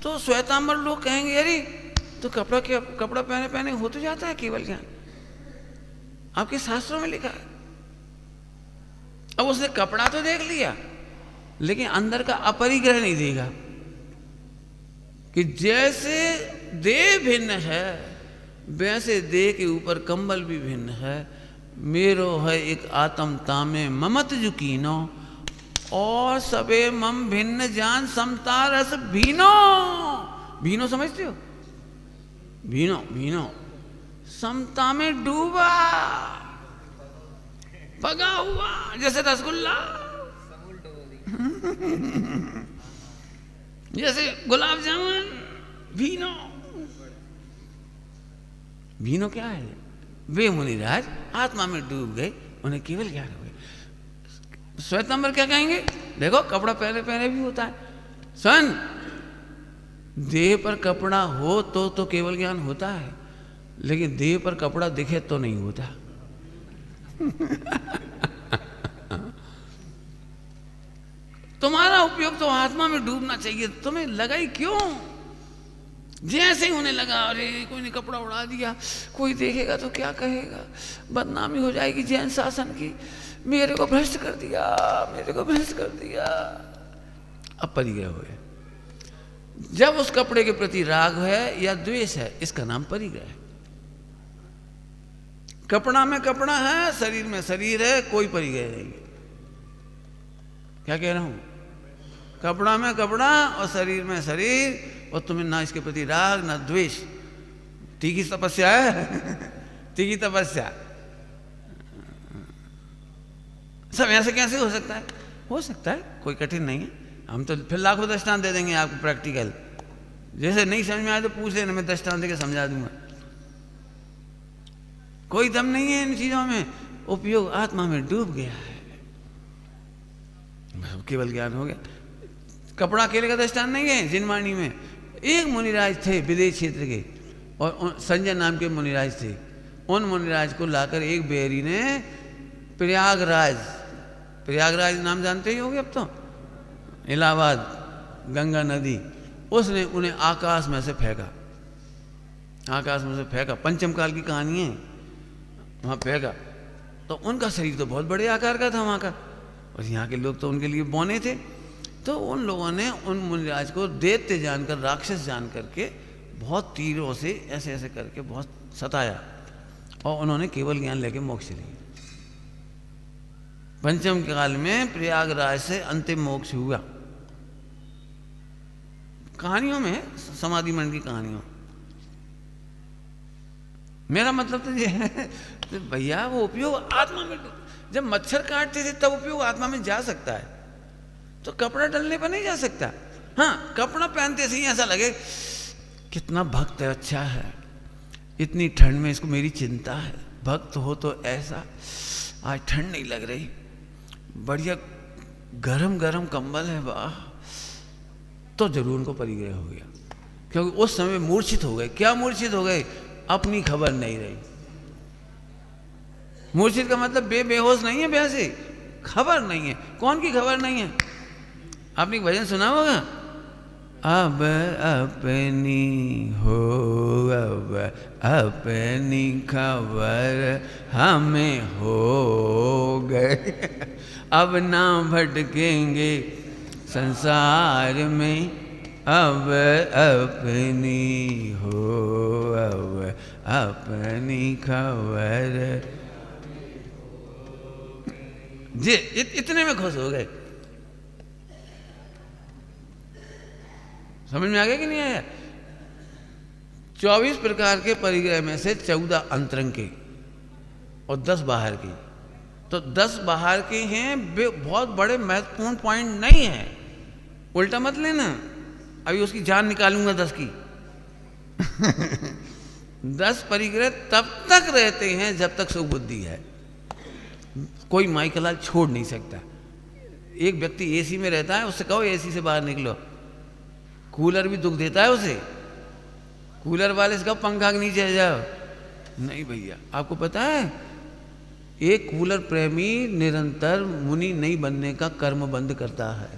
तो श्वेतांबर लोग कहेंगे अरे तो कपड़ा पहने पहने हो तो जाता है केवल ज्ञान, आपके शास्त्रों में लिखा है। अब उसने कपड़ा तो देख लिया, लेकिन अंदर का अपरिग्रह नहीं देगा कि जैसे देह भिन्न है वैसे देह के ऊपर कंबल भी भिन्न है। मेरो है एक आत्म तामे ममत जुकीनो, और सबे मम भिन्न जान समता रस भीनो। भीनो समझते हो, भीनो भीनो, समता में डूबा पगा हुआ जैसे रसगुल्ला, जैसे गुलाब जामुन। भीनो, भीनो क्या है, वे मुनिराज आत्मा में डूब गए, उन्हें केवल ज्ञान हो गया। श्वेतांबर क्या कहेंगे, देखो कपड़ा पहने पहने भी होता है। सन देह पर कपड़ा हो तो केवल ज्ञान होता है, लेकिन देह पर कपड़ा दिखे तो नहीं होता। तुम्हारा उपयोग तो आत्मा में डूबना चाहिए, तुम्हें लगा ही क्यों। जैसे ही उन्हें लगा अरे कोई ने कपड़ा उड़ा दिया, कोई देखेगा तो क्या कहेगा, बदनामी हो जाएगी जैन शासन की, मेरे को भ्रष्ट कर दिया, मेरे को भ्रष्ट कर दिया। अब परिग्रह हो गया। जब उस कपड़े के प्रति राग है या द्वेष है, इसका नाम परिग्रह है। कपड़ा में कपड़ा है, शरीर में शरीर है, कोई परिग्रह नहीं। क्या कह रहा हूं, कपड़ा में कपड़ा और शरीर में शरीर, और तुम्हें ना इसके प्रति राग ना द्वेष। तीखी तपस्या है, तीखी तपस्या। सब ऐसे कैसे हो सकता है, हो सकता है, कोई कठिन नहीं है। हम तो फिर लाखों दृष्टांत दे देंगे आपको प्रैक्टिकल। जैसे नहीं समझ में आए तो पूछ लेना, मैं दृष्टांत देकर समझा दूंगा। कोई दम नहीं है इन चीजों में, उपयोग आत्मा में डूब गया है, केवल ज्ञान हो गया। कपड़ा केले का दृष्टांत नहीं है। जिनवाणी में एक मुनिराज थे विदेश क्षेत्र के, और संजय नाम के मुनिराज थे। उन मुनिराज को लाकर एक बेरी ने प्रयागराज, प्रयागराज नाम जानते ही होंगे अब तो, इलाहाबाद गंगा नदी, उसने उन्हें आकाश में से फेंका, आकाश में से फेंका। पंचम काल की कहानी है, वहां फेंका तो उनका शरीर तो बहुत बड़े आकार का था वहां का, और यहाँ के लोग तो उनके लिए बौने थे। तो उन लोगों ने उन मुनिराज को दैत्य जानकर, राक्षस जान करके बहुत तीरों से ऐसे ऐसे करके बहुत सताया, और उन्होंने केवल ज्ञान लेके मोक्ष लिया। पंचम काल में प्रयागराज से अंतिम मोक्ष हुआ। कहानियों में, समाधि मंड की कहानियों। मेरा मतलब तो ये है तो भैया वो उपयोग आत्मा में, जब मच्छर काटते थे तब उपयोग आत्मा में जा सकता है, तो कपड़ा डलने पर नहीं जा सकता। हाँ, कपड़ा पहनते से ही ऐसा लगे कितना भक्त है, अच्छा है, इतनी ठंड में इसको मेरी चिंता है, भक्त हो तो ऐसा। आज ठंड नहीं लग रही, बढ़िया गरम गरम कंबल है, वाह। तो जरूर उनको परिग्रह हो गया, क्योंकि उस समय मूर्छित हो गए। क्या मूर्छित हो गए? अपनी खबर नहीं रही। मूर्छित का मतलब बेहोश नहीं है, वैसे खबर नहीं है। कौन की खबर नहीं है? आपने एक भजन सुना होगा, अब अपनी हो, अब अपनी खबर हमें हो गए, अब ना भटकेंगे संसार में, अब अपनी हो, अब अपनी खबर। जी इतने में खुश हो गए। समझ में आ गया कि नहीं आया? 24 प्रकार के परिग्रह में से 14 अंतरंग के और 10 बाहर के। तो 10 बाहर के हैं, बहुत बड़े महत्वपूर्ण पॉइंट नहीं है, उल्टा मत लेना। अभी उसकी जान निकालूंगा 10 की। 10 परिग्रह तब तक रहते हैं जब तक सुबुद्धि है। कोई माइकलाल छोड़ नहीं सकता। एक व्यक्ति एसी में रहता है, उससे कहो एसी से बाहर निकलो, कूलर भी दुख देता है उसे। कूलर वाले से कहो पंखा के नीचे जाओ, नहीं भैया। आपको पता है एक कूलर प्रेमी निरंतर मुनि नहीं बनने का कर्म बंद करता है।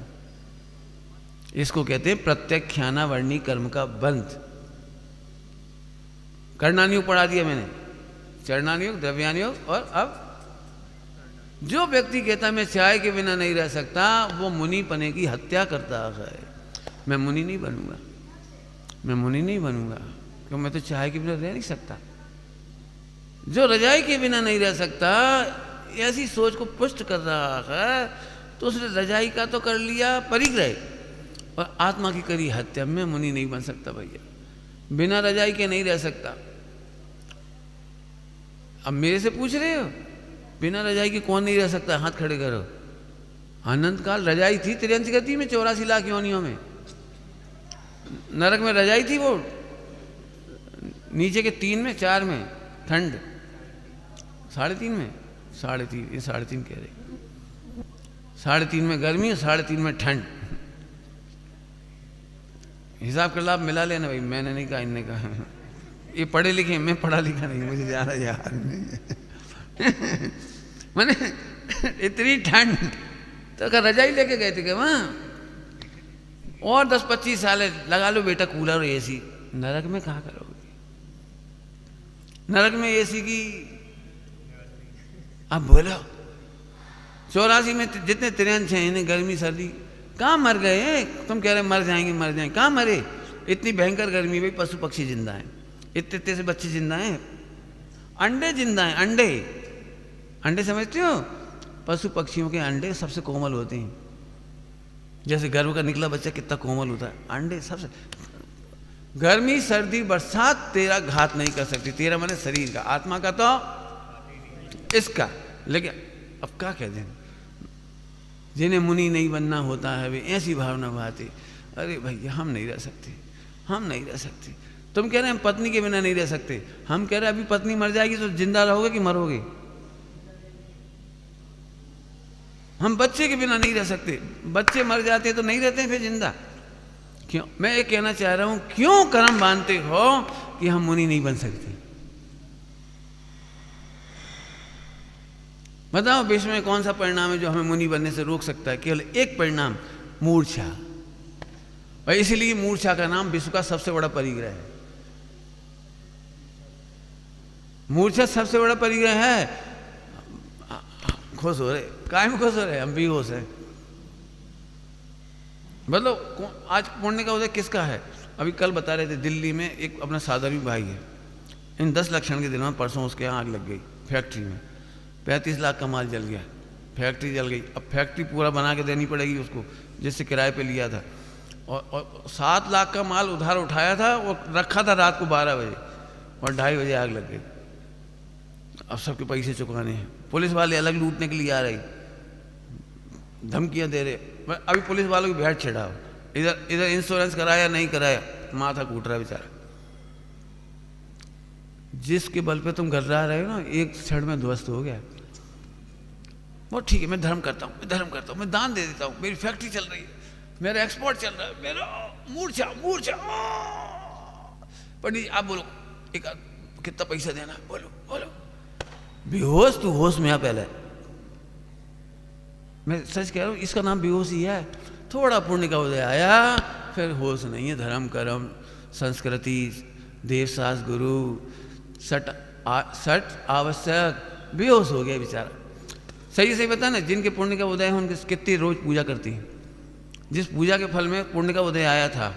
इसको कहते हैं प्रत्यक्षानावर्णी कर्म का बंध। कर्णानुयोग पढ़ा दिया मैंने, चरणानुयोग, द्रव्यानुयोग। और अब जो व्यक्ति कहता है मैं चाय के बिना नहीं रह सकता, वो मुनि पने की हत्या करता है। मैं मुनि नहीं बनूंगा, मैं मुनि नहीं बनूंगा, क्योंकि मैं तो चाय के बिना रह नहीं सकता। जो रजाई के बिना नहीं रह सकता, ऐसी सोच को पुष्ट कर रहा है, तो उसने रजाई का तो कर लिया परिग्रह और आत्मा की करी हत्या। मैं मुनि नहीं बन सकता भैया, बिना रजाई के नहीं रह सकता। अब मेरे से पूछ रहे हो बिना रजाई के कौन नहीं रह सकता? हाथ खड़े करो। अनंत काल रजाई थी 83 गति में, 84 लाख योनियों में। नरक में रजाई थी, वो नीचे के 3 में 4 में ठंड, 3.5 में 3.5, ये 3.5 कह रहे, 3.5 में गर्मी और 3.5 में ठंड। हिसाब कर लाभ मिला लेना भाई, मैंने नहीं कहा, इनने कहा। ये पढ़े लिखे, मैं पढ़ा लिखा नहीं, मुझे ज़्यादा याद नहीं है। मैंने इतनी ठंड तो क्या रजाई लेके गए थे क्या वहाँ? और 10-25 साल लगा लो बेटा कूलर और एसी। नरक में कहाँ करोगे? नरक में एसी की अब बोलो 84 में जितने 83 हैं, इन्हें गर्मी सर्दी कहाँ मर गए? तुम कह रहे मर जाएंगे मर जाएंगे, कहाँ मरे? इतनी भयंकर गर्मी में पशु पक्षी जिंदा हैं, इतने से बच्चे जिंदा हैं, अंडे जिंदा हैं। अंडे अंडे समझते हो? पशु पक्षियों के अंडे सबसे कोमल होते हैं। जैसे गर्भ का निकला बच्चा कितना कोमल होता है, अंडे सबसे। गर्मी सर्दी बरसात तेरा घात नहीं कर सकती। तेरा मैंने शरीर का, आत्मा का तो इसका। लेकिन अब क्या कह दें, जिन्हें मुनि नहीं बनना होता है वे ऐसी भावना भाती, अरे भैया हम नहीं रह सकते, हम नहीं रह सकते। तुम कह रहे हैं हम पत्नी के बिना नहीं रह सकते, हम कह रहे हैं अभी पत्नी मर जाएगी तो जिंदा रहोगे कि मरोगे? हम बच्चे के बिना नहीं रह सकते, बच्चे मर जाते तो नहीं रहते फिर जिंदा। क्यों? मैं ये कहना चाह रहा हूं, क्यों कर्म बांधते हो कि हम मुनि नहीं बन सकते? बताओ विश्व में कौन सा परिणाम है जो हमें मुनि बनने से रोक सकता है? केवल एक परिणाम, मूर्छा। और इसीलिए मूर्छा का नाम विश्व का सबसे बड़ा परिग्रह है। मूर्छा सबसे बड़ा परिग्रह है। खुश हो रहे, कायम खुश हो रहे, हम भी खुश हैं। मतलब आज पुण्य का उदय किसका है? अभी कल बता रहे थे, दिल्ली में एक अपना सादरी भाई है, इन 10 लक्षण के दिनों में परसों उसके यहाँ आग लग गई फैक्ट्री में, 35 लाख का माल जल गया, फैक्ट्री जल गई। अब फैक्ट्री पूरा बना के देनी पड़ेगी उसको, जिससे किराए पे लिया था। और 7 लाख का माल उधार उठाया था और रखा था रात को 12 बजे, और 2:30 बजे आग लग गई। अब सबके पैसे चुकाने हैं। पुलिस वाले अलग लूटने के लिए आ रही, धमकियां दे रहे। अभी पुलिस वालों की भेंट छिड़ाओ, इधर इंश्योरेंस कराया नहीं कराया, माथा कूट रहा है बेचारा। जिसके बल पे तुम गर्रा रहे हो ना, एक क्षण में ध्वस्त हो गया। वो ठीक है, मैं धर्म करता हूँ, मैं धर्म करता हूँ, मैं दान दे देता हूँ, मेरी फैक्ट्री चल रही है, मेरा एक्सपोर्ट चल रहा है, मेरा मूर्छा मूर्छा। पंडित जी आप बोलो, एक कितना पैसा देना, बोलो बोलो। बेहोश, तू होश में आ पहले। मैं सच कह रहा हूँ, इसका नाम बेहोश ही है। थोड़ा पुण्य का उदय आया, फिर होश नहीं है। धर्म कर्म संस्कृति देवशास गुरु सट आवश्यक, बेहोश हो गया बेचारा। सही सही बता ना, जिनके पुण्य का उदय है उनके कितनी रोज पूजा करती हैं। जिस पूजा के फल में पुण्य का उदय आया था,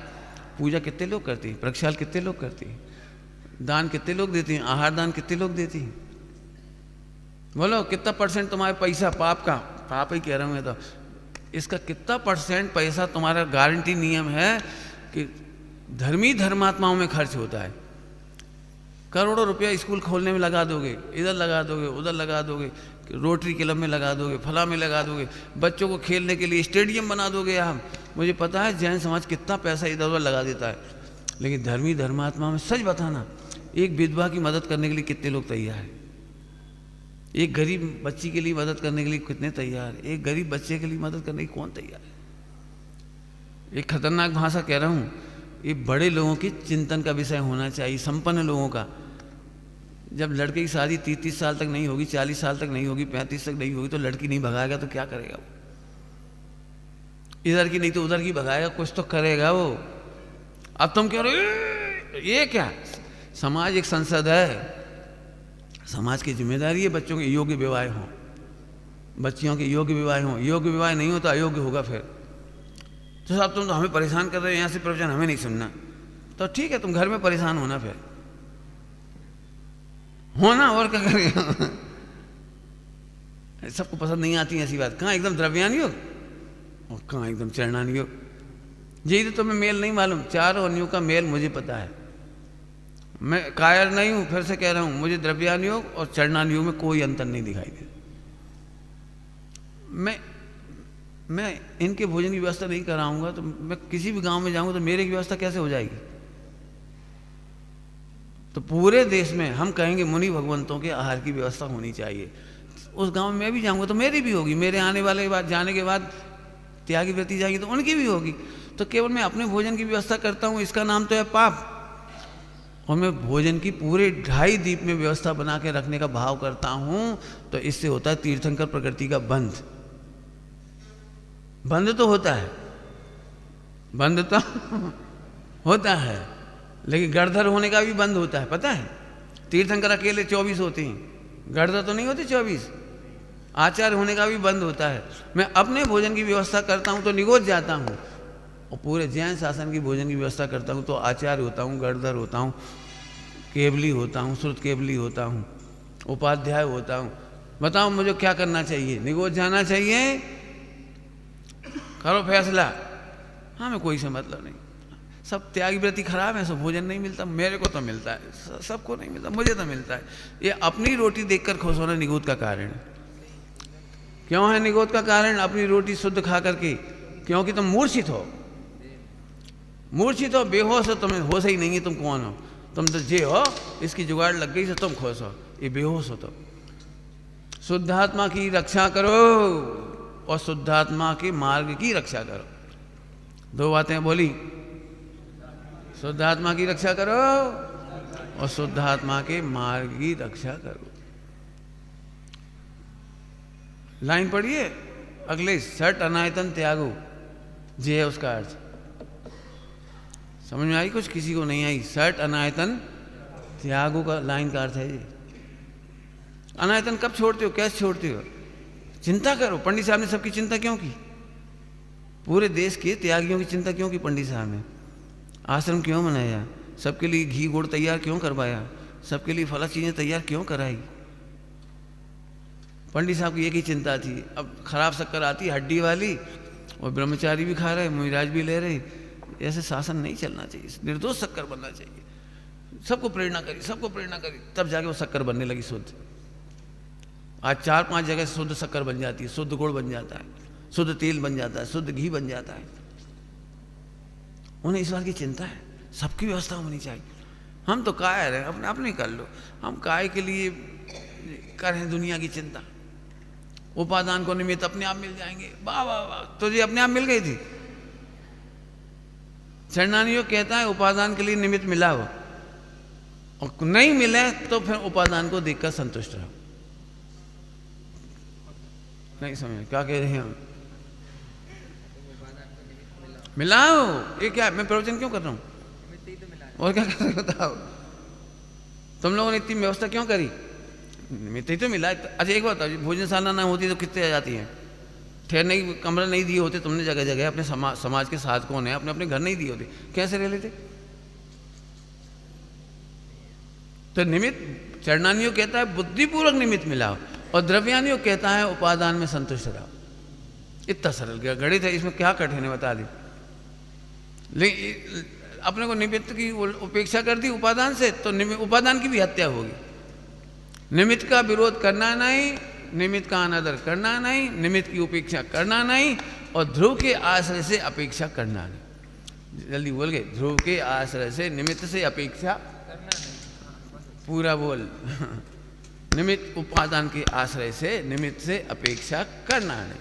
पूजा कितने लोग करती हैं, प्रक्षाल कितने लोग करती हैं, दान कितने लोग देती हैं, आहार दान कितने लोग देती हैं। बोलो कितना परसेंट तुम्हारे पैसा पाप का, पाप ही कह रहा हूँ मैं तो, इसका कितना परसेंट पैसा तुम्हारा गारंटी नियम है कि धर्मी धर्मात्माओं में खर्च होता है। करोड़ों रुपया स्कूल खोलने में लगा दोगे, इधर लगा दोगे, उधर लगा दोगे, रोटरी क्लब में लगा दोगे, फला में लगा दोगे, बच्चों को खेलने के लिए स्टेडियम बना दोगे आप। मुझे पता है जैन समाज कितना पैसा इधर उधर लगा देता है, लेकिन धर्मी धर्मात्मा में सच बताना, एक विधवा की मदद करने के लिए कितने लोग तैयार हैं? एक गरीब बच्ची के लिए मदद करने के लिए कितने तैयार है? एक गरीब बच्चे के लिए मदद करने की कौन तैयार है? एक खतरनाक भाषा कह रहा हूँ, ये बड़े लोगों की चिंतन का विषय होना चाहिए, संपन्न लोगों का। जब लड़के की शादी 30 साल तक नहीं होगी, 40 साल तक नहीं होगी, 35 तक नहीं होगी, तो लड़की नहीं भगाएगा तो क्या करेगा वो? इधर की नहीं तो उधर की भगाएगा, कुछ तो करेगा वो। अब तुम कह रहे हो ये क्या? समाज एक संसद है, समाज की जिम्मेदारी है बच्चों के योग्य विवाह हों, बच्चियों के योग्य विवाह हों। योग्य विवाह नहीं हो तो अयोग्य होगा फिर। तो साहब तुम तो हमें परेशान कर रहे हो, यहाँ से प्रवचन हमें नहीं सुनना, तो ठीक है तुम घर में परेशान होना, फिर होना, और क्या करेगा? सबको पसंद नहीं आती ऐसी बात। कहाँ एकदम द्रव्यानी हो और कहाँ एकदम चरणानी हो। यही तो तुम्हें मेल नहीं मालूम। चारों अन्यों का मेल मुझे पता है, मैं कायर नहीं हूं, फिर से कह रहा हूं, मुझे द्रव्यानी योग और चरणानी योग में कोई अंतर नहीं दिखाई दे। मैं इनके भोजन की व्यवस्था नहीं कराऊंगा तो मैं किसी भी गांव में जाऊंगा तो मेरे की व्यवस्था कैसे हो जाएगी? तो पूरे देश में हम कहेंगे मुनि भगवंतों के आहार की व्यवस्था होनी चाहिए। उस गांव में मैं भी जाऊंगा तो मेरी भी होगी, मेरे आने वाले बाद जाने के बाद त्यागी व्रती जाएंगी तो उनकी भी होगी। तो केवल मैं अपने भोजन की व्यवस्था करता हूँ, इसका नाम तो है पाप। और मैं भोजन की पूरे 2.5 दीप में व्यवस्था बना के रखने का भाव करता हूँ, तो इससे होता है तीर्थंकर प्रकृति का बंध। बंध तो होता है, बंध तो होता है, लेकिन गड़धर होने का भी बंद होता है, पता है? तीर्थंकर अकेले 24 होते हैं, गड़धर तो नहीं होते 24। आचार्य होने का भी बंद होता है। मैं अपने भोजन की व्यवस्था करता हूँ तो निगोज जाता हूँ, और पूरे जैन शासन की भोजन की व्यवस्था करता हूँ तो आचार्य होता हूँ, गड़धर होता हूँ, केवली होता हूँ, श्रुत केवली होता हूँ, उपाध्याय होता हूँ। बताओ मुझे क्या करना चाहिए? निगोज जाना चाहिए? करो फैसला। हाँ मैं कोई से मतलब नहीं, सब त्यागी व्रति खराब है, सब भोजन नहीं मिलता, मेरे को तो मिलता है, सबको नहीं मिलता, मुझे तो मिलता है। ये अपनी रोटी देखकर खुश होना निगोद का कारण है। क्यों है निगोद का कारण? अपनी रोटी शुद्ध खा करके, क्योंकि तुम मूर्छित हो, मूर्छित हो, बेहोश हो, तुम्हें होश ही नहीं है तुम कौन हो। तुम तो जे हो, इसकी जुगाड़ लग गई तो तुम खुश हो, ये बेहोश हो। तो शुद्धात्मा की रक्षा करो और शुद्धात्मा के मार्ग की रक्षा करो। 2 बातें बोली, शुद्धात्मा की रक्षा करो और शुद्धात्मा के मार्ग की रक्षा करो। लाइन पढ़िए अगले, सट अनायतन त्यागो, जे है उसका अर्थ। समझ में आई? कुछ किसी को नहीं आई? सट अनायतन त्यागो का लाइन का अर्थ है ये। अनायतन कब छोड़ते हो, कैसे छोड़ते हो? चिंता करो। पंडित साहब ने सबकी चिंता क्यों की? पूरे देश के त्यागियों की चिंता क्यों की पंडित साहब ने? आश्रम क्यों बनाया? सबके लिए घी गुड़ तैयार क्यों करवाया? सबके लिए फला चीज़ें तैयार क्यों कराई? पंडित साहब की एक ही चिंता थी, अब खराब शक्कर आती हड्डी वाली और ब्रह्मचारी भी खा रहे, मुहिराज भी ले रहे, ऐसे शासन नहीं चलना चाहिए, निर्दोष शक्कर बनना चाहिए। सबको प्रेरणा करी, सबको प्रेरणा करी, तब जाके वो शक्कर बनने लगी शुद्ध। आज 4-5 जगह शुद्ध शक्कर बन जाती है, शुद्ध गुड़ बन जाता है, शुद्ध तेल बन जाता है, शुद्ध घी बन जाता है। उन्हें इस बात की चिंता है, सबकी व्यवस्था होनी चाहिए। हम तो कायर हैं, अपने अपने कर लो। हम काय के लिए करें दुनिया की चिंता? उपादान को निमित्त अपने आप मिल जाएंगे। वाह वाह वाह, तुझे अपने आप मिल गई थी। चरणानी योग कहता है उपादान के लिए निमित्त मिला हो, और नहीं मिले तो फिर उपादान को देखकर संतुष्ट रहो। नहीं समझ क्या कह रहे हैं हम? मिला हो, ये क्या, मैं प्रवचन क्यों कर रहा हूँ? और क्या कर रहे हो बताओ? तुम लोगों ने इतनी व्यवस्था क्यों करी? निमित्त ही तो मिला। अच्छा एक बात बताओ, भोजनशाला ना होती तो कितने आ जाती हैं? ठहरने की कमरा नहीं दिए होते तुमने जगह जगह, अपने समाज के साथ कौन है, अपने अपने घर नहीं दिए होते, कैसे रह लेते? तो निमित्त, चरणानियों कहता है बुद्धिपूर्वक निमित्त मिलाओ, और द्रव्यानियों कहता है उपादान में संतुष्ट रहो। इतना सरल गया गणित है, इसमें क्या कठिन है बता दी। लेकिन अपने को निमित्त की उपेक्षा कर दी उपादान से, तो उपादान की भी हत्या होगी। निमित्त का विरोध करना नहीं, निमित्त का अनादर करना नहीं, निमित्त की उपेक्षा करना नहीं, और ध्रुव के आश्रय से अपेक्षा करना नहीं। जल्दी बोल गए, ध्रुव के आश्रय से निमित्त से अपेक्षा करना नहीं। पूरा बोल। निमित्त उपादान के आश्रय से निमित्त से अपेक्षा करना नहीं,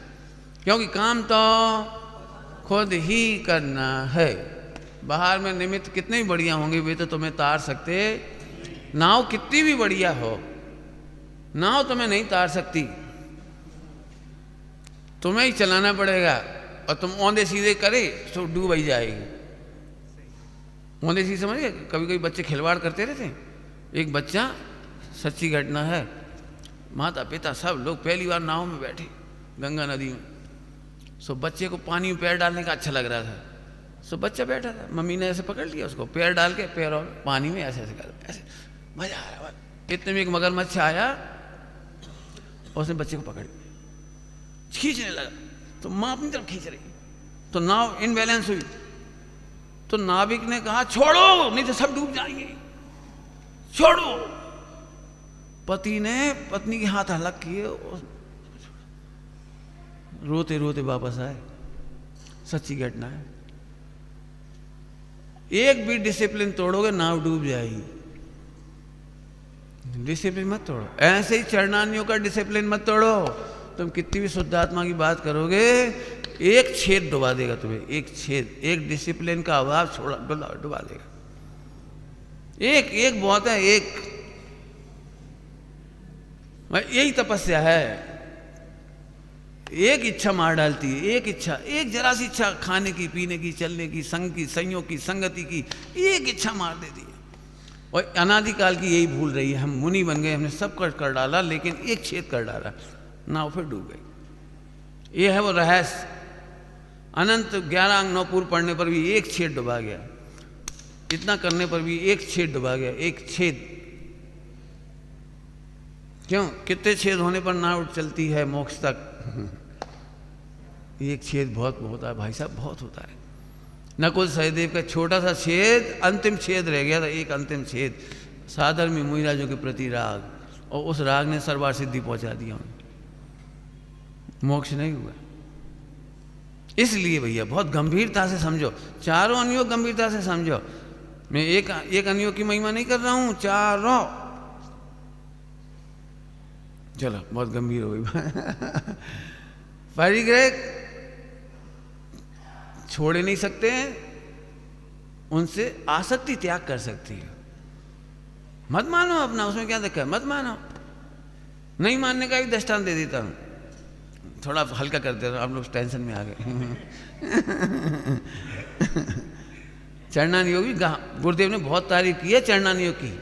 क्योंकि काम तो खुद ही करना है। बाहर में निमित्त कितने भी बढ़िया होंगे वे तो तुम्हें तार सकते, नाव कितनी भी बढ़िया हो, नाव तुम्हें नहीं तार सकती, तुम्हें ही चलाना पड़ेगा। और तुम औंधे सीधे करे तो डूब ही जाएगी। औंधे सीधे समझ गए? कभी कभी बच्चे खिलवाड़ करते रहते हैं। एक बच्चा, सच्ची घटना है, माता पिता सब लोग पहली बार नाव में बैठे गंगा नदी में। सो बच्चे को पानी में पैर डालने का अच्छा लग रहा था। सो बच्चा बैठा था, मम्मी ने ऐसे पकड़ लिया उसको, पैर डाल के पैर और पानी में ऐसे ऐसे कर, ऐसे मजा आ रहा है। इतने में एक मगरमच्छ आया और उसने बच्चे को पकड़ खींचने लगा, तो माँ अपनी तरफ खींच रही, तो नाव इनबैलेंस हुई। तो नाविक ने कहा छोड़ो नहीं तो सब डूब जाएंगे, छोड़ो। पति ने पत्नी के हाथ अलग किए और रोते रोते वापस आए। सच्ची घटना है। एक भी डिसिप्लिन तोड़ोगे नाव डूब जाएगी। डिसिप्लिन मत तोड़ो। ऐसे ही चरणानियों का डिसिप्लिन मत तोड़ो। तुम कितनी भी शुद्ध आत्मा की बात करोगे, एक छेद डुबा देगा तुम्हें, एक छेद, एक डिसिप्लिन का अभाव छोड़ा डुबा देगा। एक एक बहुत है, एक। यही तपस्या है। एक इच्छा मार डालती है, एक इच्छा, एक जरा सी इच्छा खाने की, पीने की, चलने की, संग की, संयोग की, संगति की, एक इच्छा मार देती है। और अनादिकाल की यही भूल रही है। हम मुनि बन गए, हमने सब कर डाला, लेकिन एक छेद कर डाला, नाव फिर डूब गई। ये है वो रहस्य। अनंत 11 अंग 9 पूर्व पढ़ने पर भी एक छेद डुबा गया, इतना करने पर भी एक छेद डुबा गया, एक छेद। क्यों? कितने छेद होने पर नाव चलती है मोक्ष तक? एक छेद बहुत होता है भाई साहब, बहुत होता है। नकुल सहदेव का छोटा सा छेद, अंतिम छेद रह गया था, एक अंतिम छेद, सादर में मुनिराजों के प्रति राग, और उस राग ने सर्वार सिद्धि पहुंचा दिया उन्हें, मोक्ष नहीं हुआ। इसलिए भैया बहुत गंभीरता से समझो, चारों अनियोग गंभीरता से समझो। मैं एक अनियोग की महिमा नहीं कर रहा हूं, चारों। चलो बहुत गंभीर हो गई। परिग्रह छोड़ नहीं सकते हैं, उनसे आसक्ति त्याग कर सकती है। मत मानो अपना, उसमें क्या दिक्कत है, मत मानो। नहीं मानने का भी दृष्टांत दे देता हूं, थोड़ा हल्का कर देता हूं, आप लोग टेंशन में आ गए। चरणान योगी, गुरुदेव ने बहुत तारीफ की है चरणान योग की।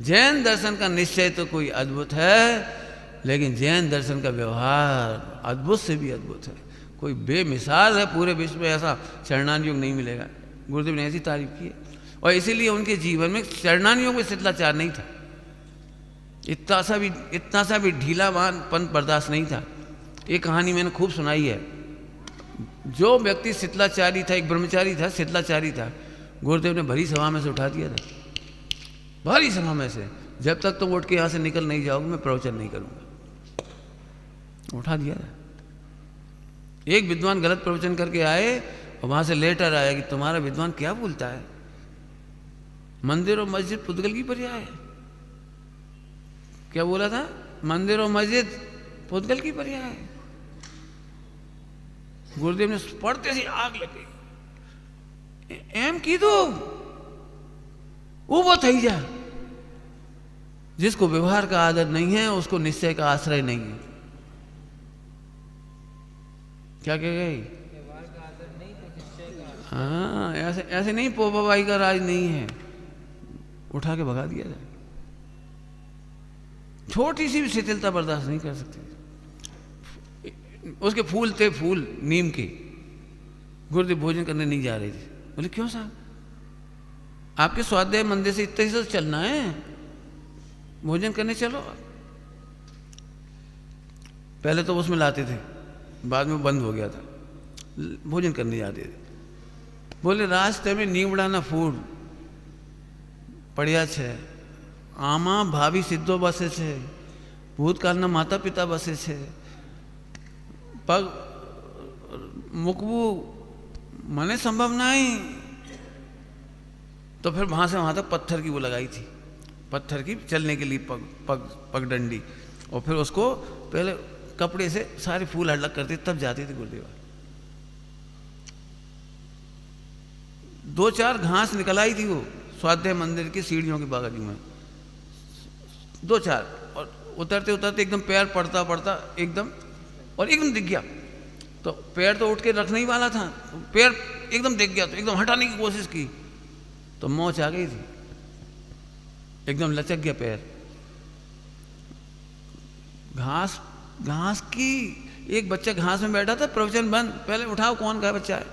जैन दर्शन का निश्चय तो कोई अद्भुत है, लेकिन जैन दर्शन का व्यवहार अद्भुत से भी अद्भुत है। कोई बेमिसाल है, पूरे विश्व में ऐसा चरणान योग नहीं मिलेगा। गुरुदेव ने ऐसी तारीफ की है, और इसीलिए उनके जीवन में चरणान योग में शिथिलाचार नहीं था, इतना सा भी ढीलापन बर्दाश्त नहीं था। ये कहानी मैंने खूब सुनाई है। जो व्यक्ति शिथिलाचारी था, एक ब्रह्मचारी था, शिथिलाचारी था, गुरुदेव ने भरी सभा में से उठा दिया था, भरी सभा में से, जब तक तुम उठ के यहाँ से निकल नहीं जाओगे मैं प्रवचन नहीं करूँगा। उठा दिया था। एक विद्वान गलत प्रवचन करके आए और वहाँ से लेटर आया कि तुम्हारा विद्वान क्या बोलता है, मंदिर और मस्जिद पुद्गल की पर्याय है। क्या बोला था? मंदिर और मस्जिद पुद्गल की पर्याय है। गुरुदेव ने पढ़ते ही आग लगी, एम की दो वो थी जा। जिसको व्यवहार का आदर नहीं है उसको निश्चय का आश्रय नहीं है। क्या कह गई? व्यवहार का आदर नहीं तो निश्चय का। हाँ, ऐसे ऐसे नहीं पोपाबाई का राज नहीं है, उठा के भगा दिया जाए। छोटी सी भी शिथिलता बर्दाश्त नहीं कर सकते। उसके फूल थे, फूल नीम के। गुरुदेव भोजन करने नहीं जा रहे थे। बोले क्यों साहब? आपके स्वाध्याय मंदिर से इतने से चलना है, भोजन करने चलो। पहले तो उसमें लाते थे, बाद में बंद हो गया था, भोजन करने जाते थे। बोले रास्ते में नीमड़ाना फूड पड़िया छे, आमा भाभी सिद्धो बसे छे, भूतकालना माता पिता बसे छे, पग मुकबू मने संभव नहीं। तो फिर वहां से वहां तक पत्थर की वो लगाई थी, पत्थर की चलने के लिए पगडंडी, और फिर उसको पहले कपड़े से सारे फूल अलग करते तब जाते थे गुरुदेव। 2-4 घास निकल आई थी वो स्वाध्याय मंदिर की सीढ़ियों की बागड़ी में, 2-4, और उतरते उतरते एकदम पैर पड़ता पड़ता एकदम, और एकदम दिख गया। तो पैर तो उठ के रखने ही वाला था, पैर एकदम दिख गया, तो एकदम हटाने की कोशिश की तो मौच आ गई थी, एकदम लचक गया पैर। घास घास की, एक बच्चा घास में बैठा था, प्रवचन बंद, पहले उठाओ कौन का बच्चा है।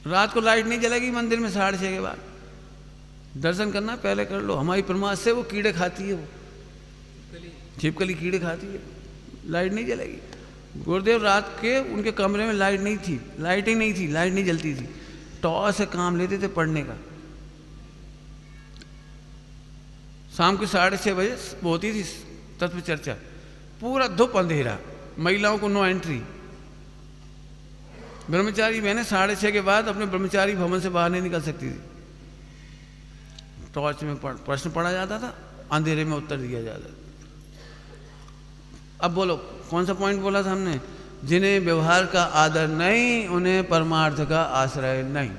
रात को लाइट नहीं जलेगी मंदिर में 6:30 के बाद, दर्शन करना पहले कर लो। हमारी प्रमाद से वो कीड़े खाती है, वो छिपकली कीड़े खाती है, लाइट नहीं जलेगी। गुरुदेव रात के उनके कमरे में लाइट नहीं थी, लाइटिंग नहीं थी, लाइट नहीं जलती थी, टॉर्च से काम लेते थे पढ़ने का। शाम को 6:30 बजे वो होती थी तत्व चर्चा, पूरा धूप अंधेरा, महिलाओं को नो एंट्री। ब्रह्मचारी बहनें 6:30 के बाद अपने ब्रह्मचारी भवन से बाहर नहीं निकल सकती थी। टॉर्च में प्रश्न पढ़ा जाता था, अंधेरे में उत्तर दिया जाता था। अब बोलो कौन सा पॉइंट बोला था हमने? जिन्हें व्यवहार का आदर नहीं उन्हें परमार्थ का आश्रय नहीं।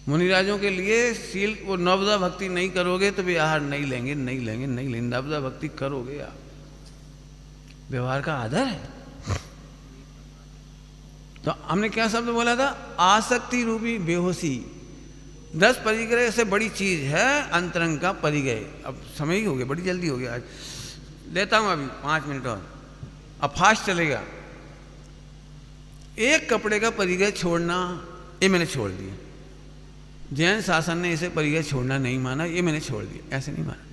मुनिराजों के लिए सील वो नवदा भक्ति नहीं करोगे तो भी आहार नहीं लेंगे, नहीं लेंगे, नहीं लेंगे। नवदा भक्ति करोगे आप, व्यवहार का आदर है। तो हमने क्या शब्द बोला था? आसक्ति रूपी बेहोशी। 10 परिग्रह से बड़ी चीज है अंतरंग का परिग्रह। अब समय ही हो गया, बड़ी जल्दी हो गया आज, लेता हूं अभी 5 मिनट और, अब फास्ट चलेगा। एक कपड़े का परिग्रह छोड़ना, ये मैंने छोड़ दिया। जैन शासन ने इसे परिग्रह छोड़ना नहीं माना, ये मैंने छोड़ दिया, ऐसे नहीं माना।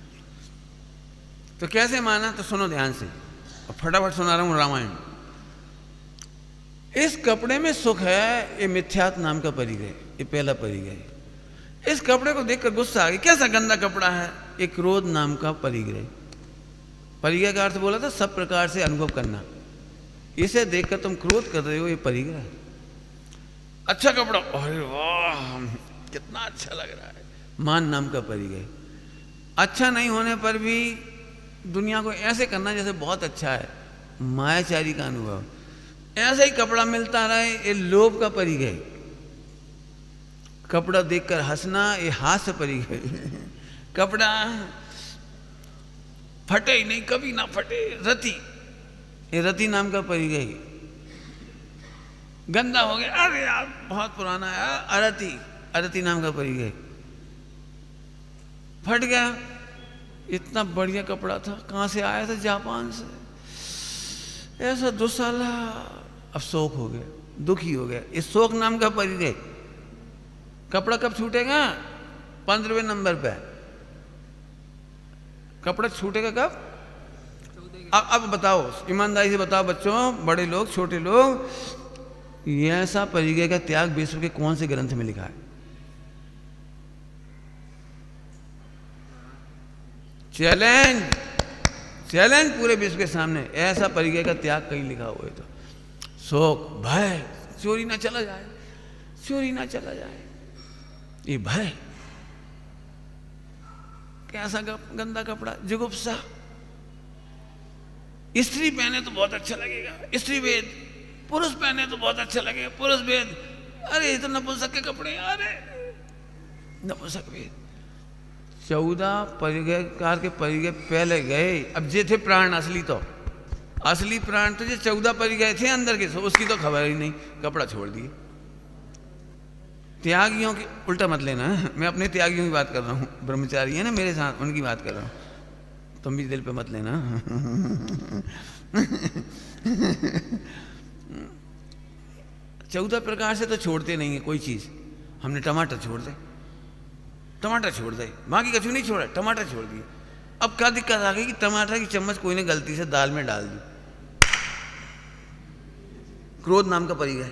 तो कैसे माना? तो सुनो ध्यान से, अब फटाफट सुना रहा हूं रामायण। इस कपड़े में सुख है, ये मिथ्यात्व नाम का परिग्रह, ये पहला परिग्रह। इस कपड़े को देखकर गुस्सा आ गया, कैसा गंदा कपड़ा है, ये क्रोध नाम का परिग्रह। परिग्रह का अर्थ बोला था सब प्रकार से अनुभव करना। इसे देखकर तुम क्रोध कर रहे हो, ये परिग्रह है। अच्छा कपड़ा, अरे वाह कितना अच्छा लग रहा है, मान नाम का परिग्रह। अच्छा नहीं होने पर भी दुनिया को ऐसे करना जैसे बहुत अच्छा है, मायाचारी का अनुभव। ऐसा ही कपड़ा मिलता रहे, ये लोभ का परिग्रह। कपड़ा देखकर हंसना, ये हास्य परिग्रह। कपड़ा फटे ही नहीं, कभी ना फटे, रति, ये रति नाम का परिग्रह। गंदा हो गया, अरे यार बहुत पुराना है, अरति, अरति नाम का परिग्रह। फट गया, इतना बढ़िया कपड़ा था, कहाँ से आया था? जापान से, ऐसा दुसाला। अब शोक हो गया, दुखी हो गया, इस शोक नाम का परिग्रह। कपड़ा कब छूटेगा? 15वें नंबर पे कपड़ा छूटेगा कब? अब बताओ, ईमानदारी से बताओ बच्चों, बड़े लोग, छोटे लोग, ये ऐसा परिग्रह का त्याग विश्व के कौन से ग्रंथ में लिखा है? चैलेंज, चैलेंज पूरे विश्व के सामने, ऐसा परिग्रह का त्याग कहीं लिखा हुआ है तो? शोक, भय, चोरी ना चला जाए, चोरी ना चला जाए, ये भय। कैसा गंदा कपड़ा, जुगुप्सा। स्त्री पहने तो बहुत अच्छा लगेगा, स्त्री वेद। पुरुष पहने तो बहुत अच्छा लगेगा, पुरुष वेद। अरे ये तो नपुंसक के कपड़े, अरे नपुंसक वेद। 14 परिग्रहकार के परिग्रह पहले गए। अब जे थे प्राण असली, तो असली प्राण तो जो 14 परिग्रह थे अंदर के, उसकी तो खबर ही नहीं, कपड़ा छोड़ दिए। त्यागियों की उल्टा मत लेना, मैं अपने त्यागियों की बात कर रहा हूँ, ब्रह्मचारी है ना मेरे साथ, उनकी बात कर रहा हूँ, तुम भी दिल पे मत लेना। 14 प्रकार से तो छोड़ते नहीं है कोई चीज। हमने टमाटर छोड़ दे, टमाटर छोड़ दे, बाकी कछु नहीं छोड़ा, टमाटर छोड़ दिए। अब क्या दिक्कत आ गई कि टमाटर की चम्मच कोई ने गलती से दाल में डाल दी, क्रोध नाम का परिग्रह।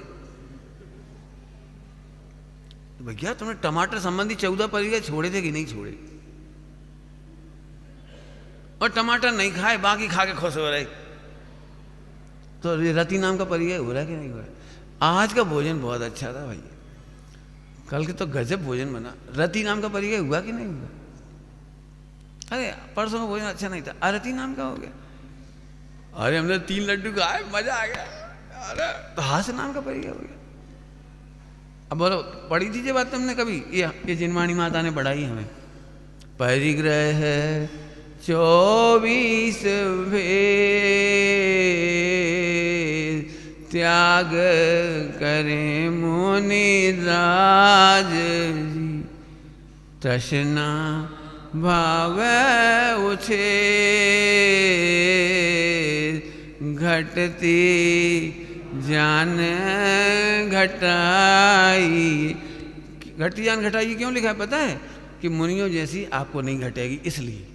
तो भैया तुमने टमाटर संबंधी 14 परिग्रह छोड़े थे कि नहीं छोड़े? और टमाटर नहीं खाए, बाकी खा के खुश हो रहे, तो रति नाम का परिग्रह हो रहा है कि नहीं हो रहा? आज का भोजन बहुत अच्छा था भैया, कल के तो गजब भोजन बना। रति नाम का परिग्रह हुआ कि नहीं हुआ? अरे परसों का भोजन अच्छा नहीं था, अरति नाम का हो गया। अरे हमने 3 लड्डू खाए, मजा आ गया। अरे तो हास्य नाम का परिग्रह हो गया। अब बोलो, पढ़ी थी बात तुमने कभी? ये जिनवाणी माता ने पढ़ाई हमें। परिग्रह 24 भेद, त्याग करे मुनिराज जी, तृष्णा भाव उछेद, घटती जान घटाई। घटती जान घटाई क्यों लिखा है पता है? कि मुनियों जैसी आपको नहीं घटेगी, इसलिए।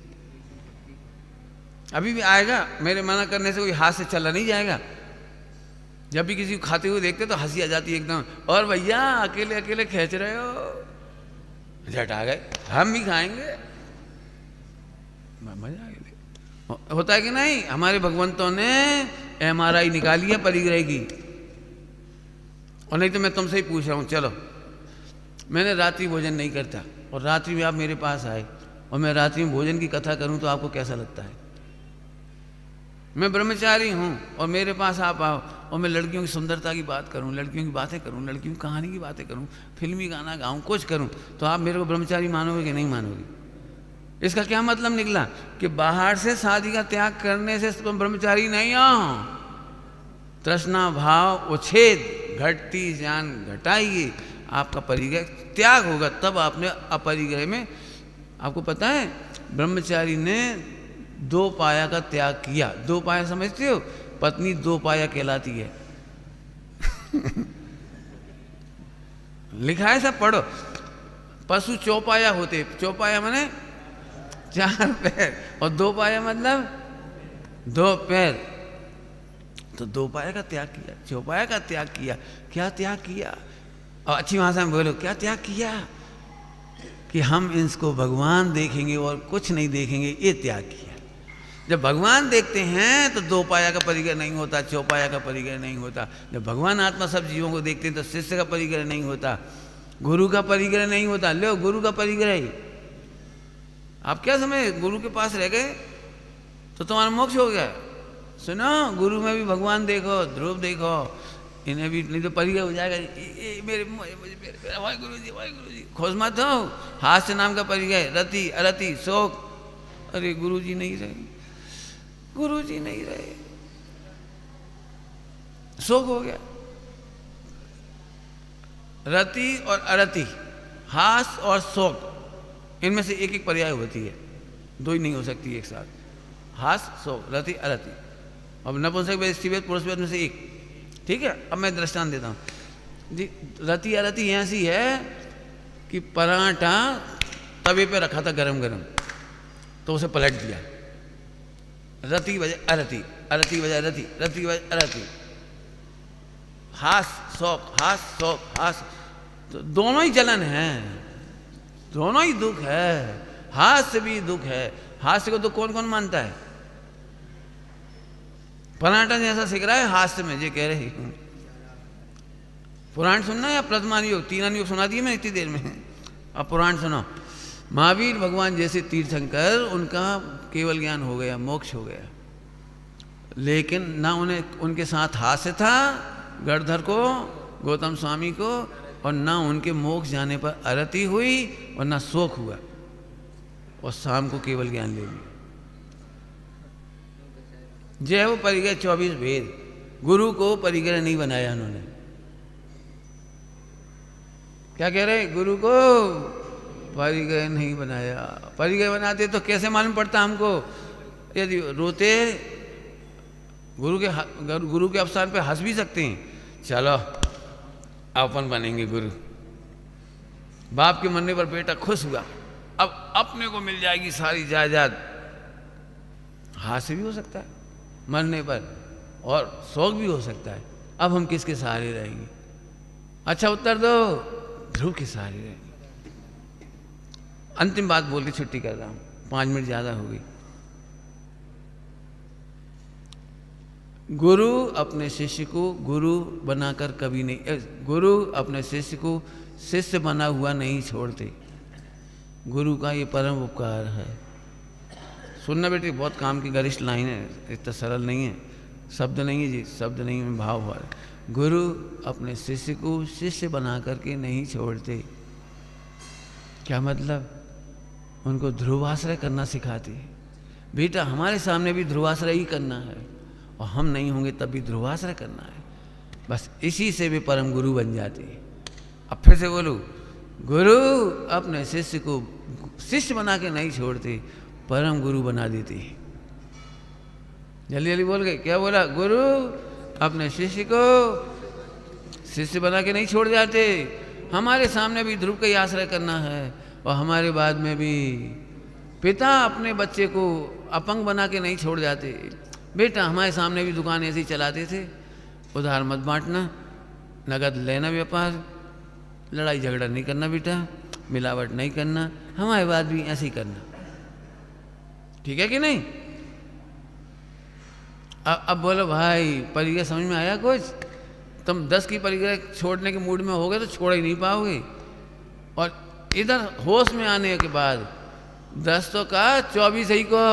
अभी भी आएगा, मेरे मना करने से कोई हाथ से चला नहीं जाएगा। जब भी किसी को खाते हुए देखते तो हंसी आ जाती है एकदम, और भैया अकेले अकेले खींच रहे हो, झट आ गए, हम भी खाएंगे, मजा आ गया। होता है कि नहीं? हमारे भगवंतों ने MRI निकाली है परिग्रह की। और नहीं तो मैं तुमसे ही पूछ रहा हूँ, चलो मैंने रात्रि भोजन नहीं करता, और रात्रि में आप मेरे पास आए और मैं रात्रि में भोजन की कथा करूँ तो आपको कैसा लगता है? मैं ब्रह्मचारी हूँ और मेरे पास आप आओ और मैं लड़कियों की सुंदरता की बात करूँ, लड़कियों की बातें करूँ, लड़कियों की कहानी की बातें करूँ, फिल्मी गाना गाऊँ, कुछ करूँ, तो आप मेरे को ब्रह्मचारी मानोगे कि नहीं मानोगे? इसका क्या मतलब निकला? कि बाहर से शादी का त्याग करने से तुम ब्रह्मचारी नहीं हो। तृष्णा भाव उच्छेद, घटती जान घटाइए, आपका परिग्रह त्याग होगा, तब आपने अपरिग्रह में। आपको पता है ब्रह्मचारी ने 2 पाया का त्याग किया। 2 पाया समझते हो? पत्नी 2 पाया कहलाती है। लिखा है, सब पढ़ो। पशु चौपाया होते, चौपाया माने 4 पैर, और 2 पाया मतलब 2 पैर। तो 2 पाया का त्याग किया, चौपाया का त्याग किया। क्या त्याग किया? और अच्छी भाषा में बोलो, क्या त्याग किया? कि हम इसको भगवान देखेंगे और कुछ नहीं देखेंगे, ये त्याग किया। जब भगवान देखते हैं तो 2 पाया का परिग्रह नहीं होता, चौपाया का परिग्रह नहीं होता। जब भगवान आत्मा सब जीवों को देखते हैं तो शिष्य का परिग्रह नहीं होता, गुरु का परिग्रह नहीं होता। लो, गुरु का परिग्रह। आप क्या समझे? गुरु के पास रह गए तो तुम्हारा मोक्ष हो गया। सुनो, गुरु में भी भगवान देखो, ध्रुव देखो, इन्हें भी, नहीं तो परिग्रह हो जाएगा। मेरे वाहिगुरु जी, वाहिगुरु जी, खोज मत हो। हास्य नाम का परिग्रह, रति अरति शोक। अरे गुरु जी नहीं रहे, गुरु जी नहीं रहे, शोक हो गया। रति और अरति, हास और शोक, इनमें से एक पर्याय होती है, 2 ही नहीं हो सकती एक साथ। हास शोक, रति अरति। अब नपुंसक वेद, स्त्री वेद, पुरुष वेद में से एक। ठीक है, अब मैं दृष्टांत देता हूँ जी। रति अरति ऐसी है कि पराठा तवे पे रखा था गरम गरम, तो उसे पलट दिया। रति बजाय अरति, अरति बजाय रति, रति बजाय अरति। हास शोक, हास शोक, हास, तो दोनों ही जलन है, दोनों ही दुख है। हास्य भी दुख है। हास्य को तो कौन कौन मानता है? पराठा जैसा सिक रहा है हास्य में, ये कह रहे पुराण सुनना या प्रथमान योग, तीन योग सुना दिए मैंने इतनी देर में। अब पुराण सुनो। महावीर भगवान जैसे तीर्थंकर, उनका केवल ज्ञान हो गया, मोक्ष हो गया, लेकिन ना उन्हें उनके साथ हास्य था गणधर को, गौतम स्वामी को, और ना उनके मोक्ष जाने पर अरति हुई और ना शोक हुआ, और शाम को केवल ज्ञान ले लिया। जय वो परिग्रह 24 भेद, गुरु को परिग्रह नहीं बनाया उन्होंने। क्या कह रहे? गुरु को परिग्रह नहीं बनाया। परिग्रह बनाते तो कैसे मालूम पड़ता हमको? यदि रोते गुरु के अवसान पे हंस भी सकते हैं, चलो अपन बनेंगे गुरु। बाप के मरने पर बेटा खुश हुआ, अब अपने को मिल जाएगी सारी जायदाद। हास्य भी हो सकता है मरने पर, और शोक भी हो सकता है। अब हम किसके सहारे रहेंगे? अच्छा उत्तर दो, ध्रुव के सहारे रहेंगे। अंतिम बात बोल के छुट्टी कर रहा हूं, 5 मिनट ज्यादा हो गई। गुरु अपने शिष्य को गुरु बनाकर कभी नहीं, गुरु अपने शिष्य को शिष्य बना हुआ नहीं छोड़ते। गुरु का ये परम उपकार है। सुनना बेटे, बहुत काम की गरिष्ठ लाइन है, इतना सरल नहीं है, शब्द नहीं है जी, शब्द नहीं है, भाव हो रहा है। गुरु अपने शिष्य को शिष्य बना करके नहीं छोड़ते। क्या मतलब? उनको ध्रुवाश्रय करना सिखाते। बेटा हमारे सामने भी ध्रुवाश्रय ही करना है, और हम नहीं होंगे तब भी ध्रुवाश्रय करना है। बस इसी से भी परम गुरु बन जाते हैं। अब फिर से बोलूं, गुरु अपने शिष्य को शिष्य बना के नहीं छोड़ते, परम गुरु बना देते हैं। जल्दी जल्दी बोल गए, क्या बोला? गुरु अपने शिष्य को शिष्य बना के नहीं छोड़ जाते। हमारे सामने भी ध्रुव का ही आश्रय करना है, और हमारे बाद में भी पिता अपने बच्चे को अपंग बना के नहीं छोड़ जाते। बेटा हमारे सामने भी दुकान ऐसे ही चलाते थे, उधार मत बांटना, नगद लेना व्यापार, लड़ाई झगड़ा नहीं करना बेटा, मिलावट नहीं करना, हमारे बाद भी ऐसे ही करना। ठीक है कि नहीं? अब बोलो भाई, परिग्रह समझ में आया कुछ? तुम 10 की परिग्रह छोड़ने के मूड में हो गए तो छोड़ ही नहीं पाओगे, और इधर होश में आने के बाद 10 तो का 24 ही को,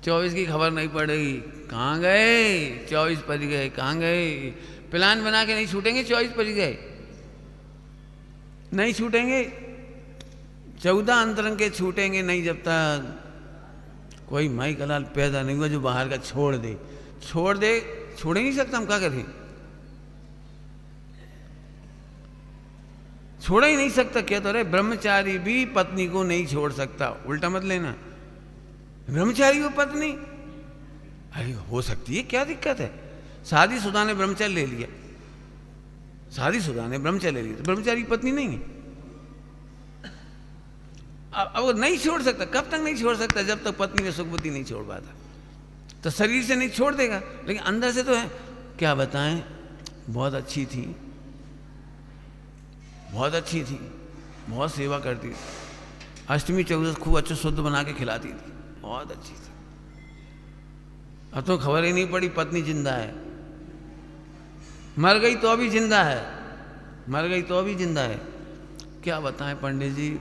24 की खबर नहीं पड़ेगी। कहाँ गए 24 परिग्रह, कहाँ गए? प्लान बना के नहीं छूटेंगे 24 परिग्रह, नहीं छूटेंगे। 14 अंतरंग के छूटेंगे नहीं जब तक कोई माई कलाल पैदा नहीं हुआ जो बाहर का छोड़ दे। छोड़ ही नहीं सकता, हम क्या करें? छोड़ ही नहीं सकता। क्या तो रहे, ब्रह्मचारी भी पत्नी को नहीं छोड़ सकता, उल्टा मत लेना। ब्रह्मचारी वो पत्नी, अरे हो सकती है, क्या दिक्कत है? शादीशुदा ने ब्रह्मचर्य ले लिया, शादीशुदा ने ब्रह्मचर्य ले लिया, तो ब्रह्मचारी पत्नी नहीं है। अब वो नहीं छोड़ सकता। कब तक नहीं छोड़ सकता? जब तक पत्नी में सुखबुद्धि नहीं छोड़ पाता। तो शरीर से नहीं छोड़ देगा, लेकिन अंदर से तो है। क्या बताएं, बहुत अच्छी थी, बहुत अच्छी थी, बहुत सेवा करती थी, अष्टमी चौदस खूब अच्छा शुद्ध बना के खिलाती थी, बहुत अच्छी थी। अब तो खबर ही नहीं पड़ी पत्नी जिंदा है। मर गई तो अभी जिंदा है, मर गई तो अभी जिंदा है। क्या बताएं पंडित जी,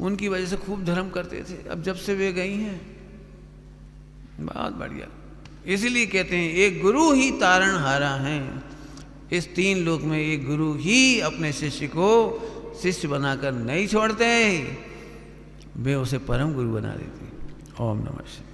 उनकी वजह से खूब धर्म करते थे, अब जब से वे गई हैं, बहुत बढ़िया। इसीलिए कहते हैं एक गुरु ही तारण हारा है। इस 3 लोक में एक गुरु ही अपने शिष्य को शिष्य बनाकर नहीं छोड़ते, वे उसे परम गुरु बना देते। ओम नमः शिवाय।